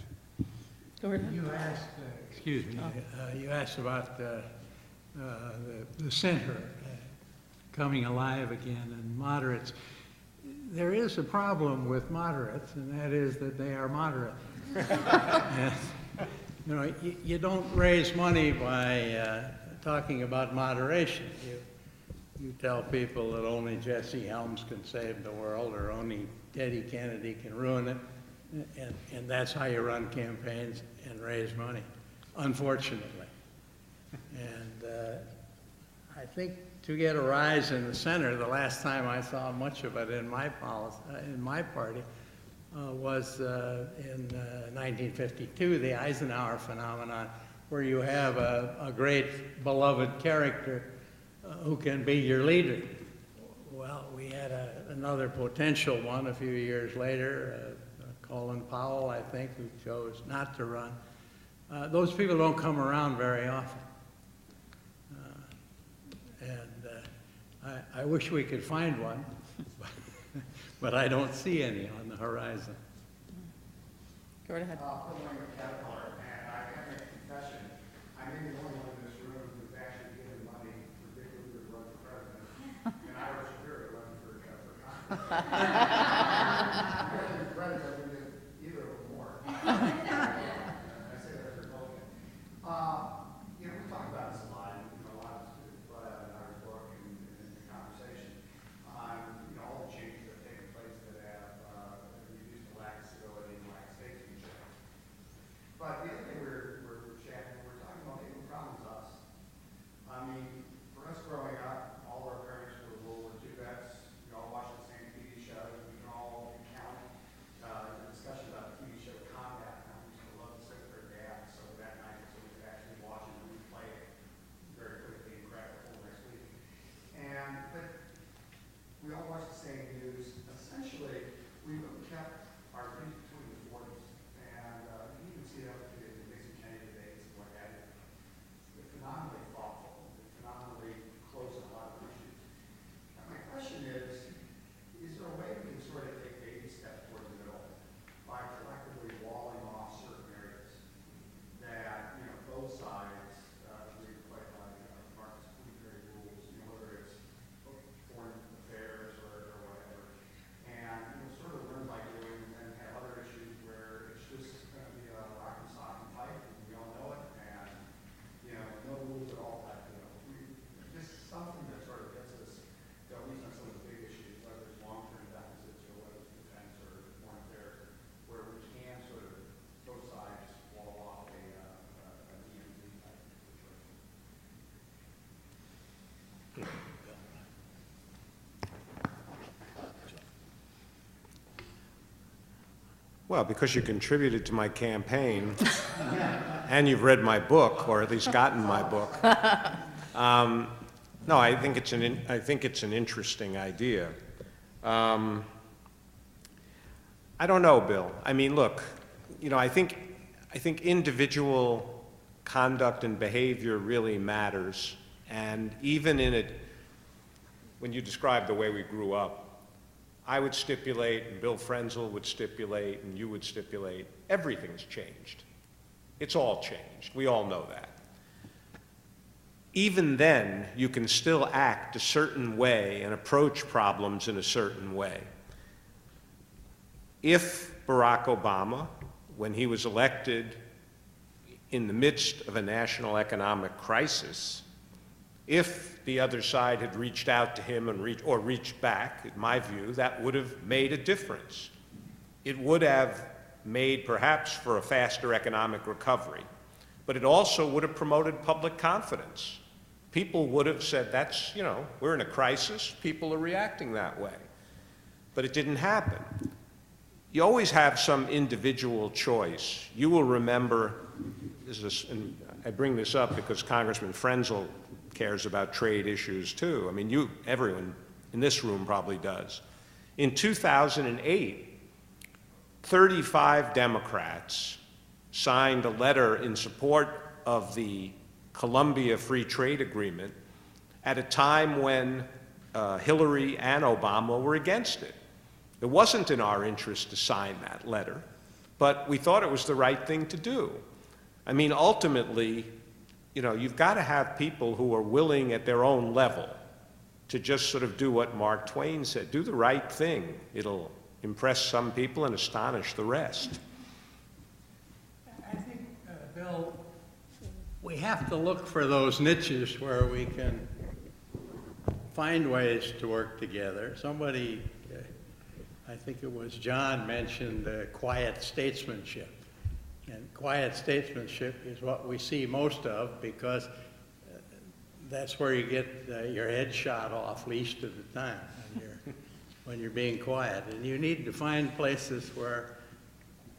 Speaker 1: Go ahead.
Speaker 6: You asked, excuse me, you asked about the center coming alive again and moderates. there is a problem with moderates, and that is that they are moderate. And, you know, you don't raise money by talking about moderation. You tell people that only Jesse Helms can save the world, or only Teddy Kennedy can ruin it, and that's how you run campaigns and raise money, unfortunately. And I think to get a rise in the center, the last time I saw much of it in my party was in 1952, the Eisenhower phenomenon, where you have a great beloved character who can be your leader. Well, we had another potential one a few years later, Colin Powell, I think, who chose not to run. Those people don't come around very often. I wish we could find one, but I don't see any on the horizon.
Speaker 1: Go right ahead.
Speaker 7: Good morning, Caterpillar, and I have a confession. I may be the only one in this room who's actually given money for Dick Lugar to run for president, and Ira Shapiro to run for Congress. I don't think credit I would give either of them more. I say that as a token. You know, we talk about this a lot, and a lot of it's brought out in our book and in the conversation on all the changes that have taken place that have reduced the lack of civility and lack of statesmanship. But the other thing we're chatting, we're talking about even problems us. I mean, for us growing up, all our parents were World War II vets. We all watched the same TV shows. We can all count the discussion about the TV show Combat. And we used to love to sit for a gap so that night so we could actually watch it and replay it very quickly and crack the whole next week. But we all watched the same news. Essentially, we really kept our views between the 40s. And you can see that with the Nixon Kennedy debates and what have you. They're phenomenally thoughtful, they're phenomenally close on a lot of issues. And my question is there a way we can sort of take baby steps toward the middle by collectively walling off certain areas that, both sides agree to play by Marcus Pooleberry rules, whether it's foreign affairs or whatever, and sort of learn by doing, and have other issues where it's just going to be a rock and sock fight, and we all know it, and no rules at all. Just something that sort of gets us to at least on some of the big issues, whether it's long-term deficits or whether it's defense or foreign affairs, where we can sort of both sides wall off an EMZ type situation.
Speaker 3: Well, because you contributed to my campaign, and you've read my book, or at least gotten my book. No, I think it's an interesting idea. I don't know, Bill. I mean, look, I think individual conduct and behavior really matters, and even in it, when you describe the way we grew up, I would stipulate, and Bill Frenzel would stipulate, and you would stipulate, everything's changed. It's all changed. We all know that. Even then, you can still act a certain way and approach problems in a certain way. If Barack Obama, when he was elected in the midst of a national economic crisis, if the other side had reached out to him and reached back, in my view, that would have made a difference. It would have made perhaps for a faster economic recovery, but it also would have promoted public confidence. People would have said, that's, we're in a crisis, people are reacting that way. But it didn't happen. You always have some individual choice. You will remember, and I bring this up because Congressman Frenzel cares about trade issues too. I mean, everyone in this room probably does. In 2008, 35 Democrats signed a letter in support of the Colombia Free Trade Agreement at a time when Hillary and Obama were against it. It wasn't in our interest to sign that letter, but we thought it was the right thing to do. I mean, ultimately, you've got to have people who are willing at their own level to just sort of do what Mark Twain said, do the right thing. It'll impress some people and astonish the rest.
Speaker 6: I think, Bill, we have to look for those niches where we can find ways to work together. Somebody, I think it was John, mentioned quiet statesmanship. And quiet statesmanship is what we see most of, because that's where you get your head shot off least of the time when you're being quiet. And you need to find places where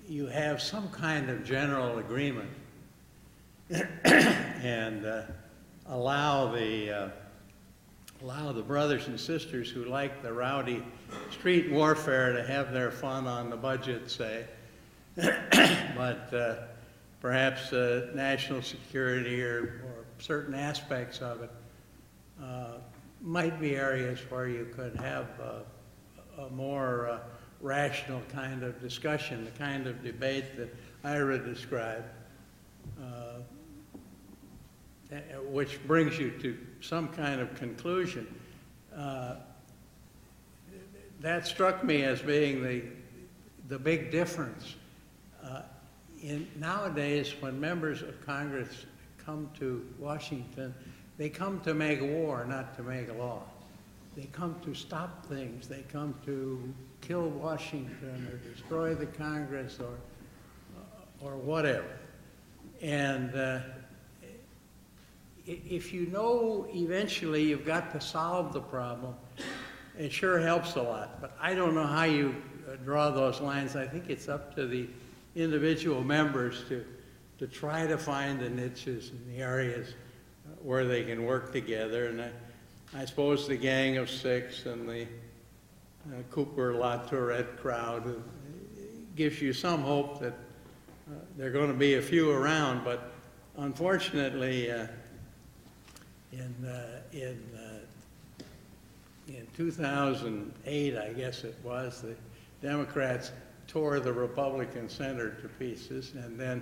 Speaker 6: you have some kind of general agreement and allow the brothers and sisters who like the rowdy street warfare to have their fun on the budget, say, but perhaps national security or certain aspects of it might be areas where you could have a more rational kind of discussion, the kind of debate that Ira described, which brings you to some kind of conclusion. That struck me as being the big difference. Nowadays, when members of Congress come to Washington, they come to make war, not to make law. They come to stop things. They come to kill Washington or destroy the Congress or whatever. And if you know eventually you've got to solve the problem, it sure helps a lot. But I don't know how you draw those lines. I think it's up to the individual members to try to find the niches and the areas where they can work together. And I suppose the Gang of Six and the Cooper-La Tourette crowd gives you some hope that there are going to be a few around. But unfortunately, in 2008, I guess it was, the Democrats tore the Republican center to pieces, and then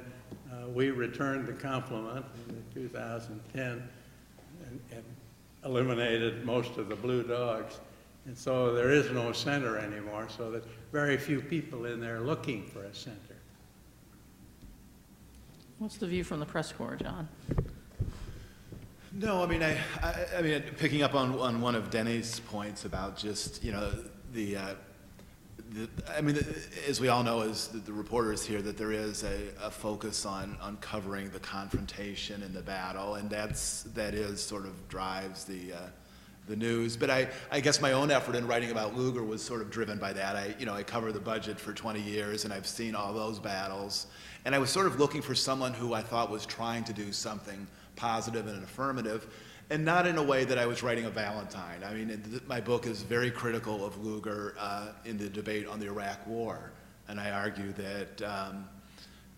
Speaker 6: we returned the compliment in 2010 and eliminated most of the blue dogs. And so there is no center anymore, so there's very few people in there looking for a center.
Speaker 1: What's the view from the press corps, John?
Speaker 4: No, I mean, I mean, picking up on one of Denny's points about just, you know, I mean, as we all know, as the reporters here, that there is a focus on covering the confrontation and the battle, and that is sort of drives the news. But I guess my own effort in writing about Lugar was sort of driven by that. I cover the budget for 20 years, and I've seen all those battles, and I was sort of looking for someone who I thought was trying to do something positive and affirmative, and not in a way that I was writing a Valentine. I mean, my book is very critical of Lugar in the debate on the Iraq War, and I argue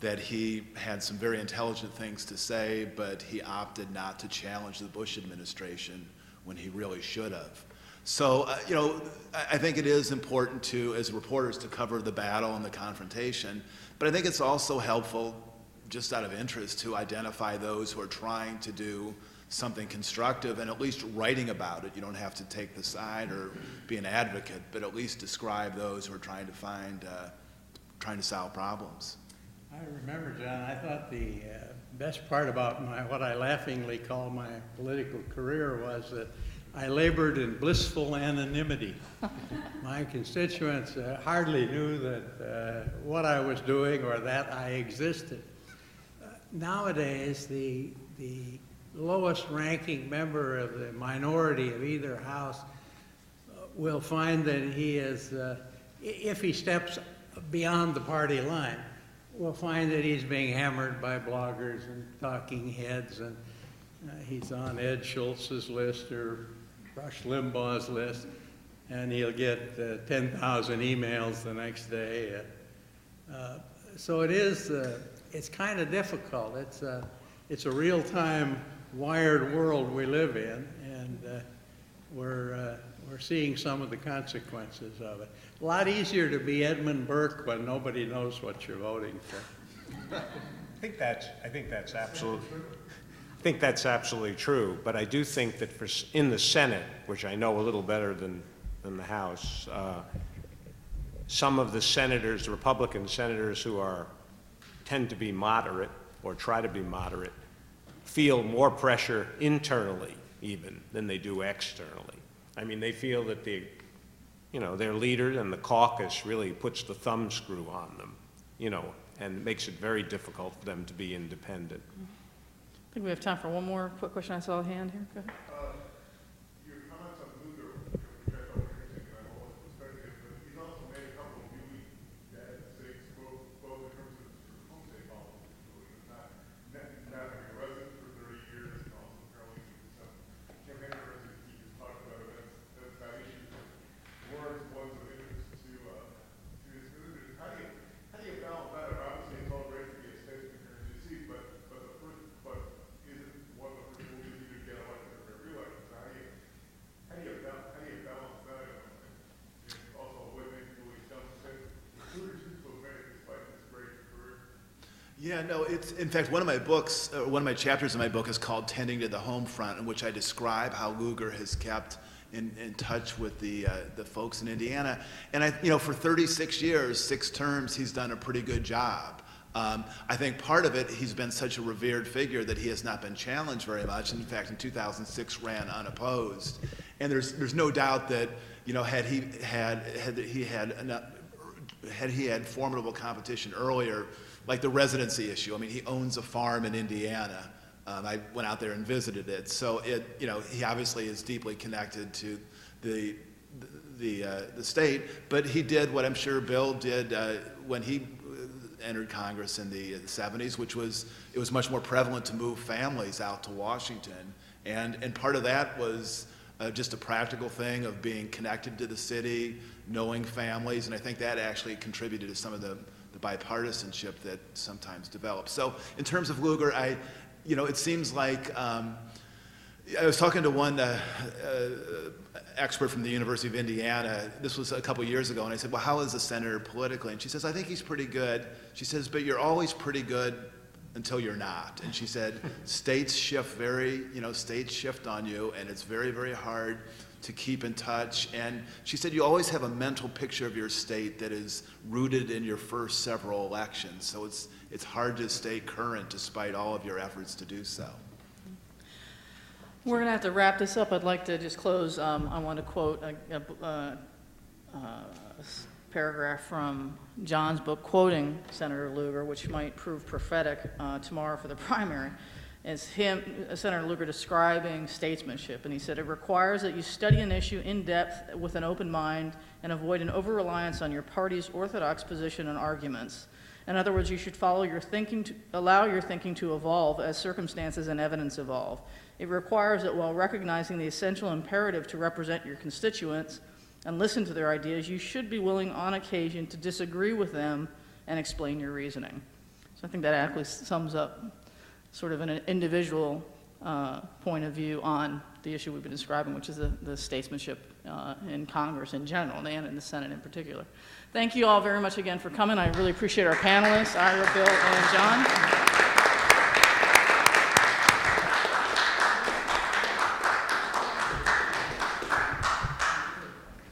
Speaker 4: that he had some very intelligent things to say, but he opted not to challenge the Bush administration when he really should have. So, I think it is important to, as reporters, to cover the battle and the confrontation, but I think it's also helpful, just out of interest, to identify those who are trying to do something constructive and at least writing about it. You don't have to take the side or be an advocate, but at least describe those who are trying to solve problems.
Speaker 6: I remember, John, I thought the best part about what I laughingly call my political career was that I labored in blissful anonymity. My constituents hardly knew that what I was doing or that I existed. Nowadays, the lowest ranking member of the minority of either house will find that he is, if he steps beyond the party line, will find that he's being hammered by bloggers and talking heads, and he's on Ed Schultz's list or Rush Limbaugh's list, and he'll get 10,000 emails the next day. So it is, it's kind of difficult. It's a real-time wired world we live in, and we're seeing some of the consequences of it. A lot easier to be Edmund Burke when nobody knows what you're voting for.
Speaker 3: I think that's absolutely. I think that's absolutely true, but I do think that in the Senate, which I know a little better than the House, some of the senators, the Republican senators who tend to be moderate or try to be moderate, feel more pressure internally even than they do externally. I mean, they feel that their leader and the caucus really puts the thumb screw on them, and makes it very difficult for them to be independent.
Speaker 1: I think we have time for one more quick question. I saw a hand here. Go ahead.
Speaker 7: Your comments on Lugar, which I thought were interesting, and I've always respected him, but he's also made a couple of really bad mistakes, both in terms of home state policy, not having a residence for 30 years, and also apparently some campaign residence he just talked about events that issue weren't ones of interest to his visitors. How do you balance that? Obviously, it's all great to be a statesman here in D.C., but isn't one of the first moves you to get elected or get reelected? So how do you balance that? And also what makes you really dumb states? Who are you so great despite this great career?
Speaker 4: Yeah, no, in fact, one of my chapters in my book is called Tending to the Home Front, in which I describe how Lugar has kept in touch with the folks in Indiana. And for 36 years, 6 terms, he's done a pretty good job. I think part of it, he's been such a revered figure that he has not been challenged very much. In fact, in 2006 ran unopposed. And there's no doubt that, had he had formidable competition earlier, like the residency issue. I mean, he owns a farm in Indiana. I went out there and visited it. So he obviously is deeply connected to the state, but he did what I'm sure Bill did when he entered Congress in the 70s, which was, it was much more prevalent to move families out to Washington. And part of that was just a practical thing of being connected to the city, knowing families, and I think that actually contributed to some of the bipartisanship that sometimes develops. So in terms of Lugar, it seems like, I was talking to one expert from the University of Indiana. This was a couple years ago, and I said, well, how is the senator politically? And she says, I think he's pretty good. She says, but you're always pretty good until you're not. And she said, states shift on you, and it's very, very hard to keep in touch. And she said, you always have a mental picture of your state that is rooted in your first several elections. So it's hard to stay current despite all of your efforts to do so.
Speaker 1: We're going to have to wrap this up. I'd like to just close. I want to quote a paragraph from John's book quoting Senator Lugar, which might prove prophetic tomorrow for the primary. It's Senator Lugar, describing statesmanship. And he said, it requires that you study an issue in depth with an open mind and avoid an over-reliance on your party's orthodox position and arguments. In other words, you should allow your thinking to evolve as circumstances and evidence evolve. It requires that while recognizing the essential imperative to represent your constituents and listen to their ideas, you should be willing on occasion to disagree with them and explain your reasoning. So I think that actually sums up sort of an individual point of view on the issue we've been describing, which is the statesmanship in Congress in general and in the Senate in particular. Thank you all very much again for coming. I really appreciate our panelists, Ira, Bill, and John.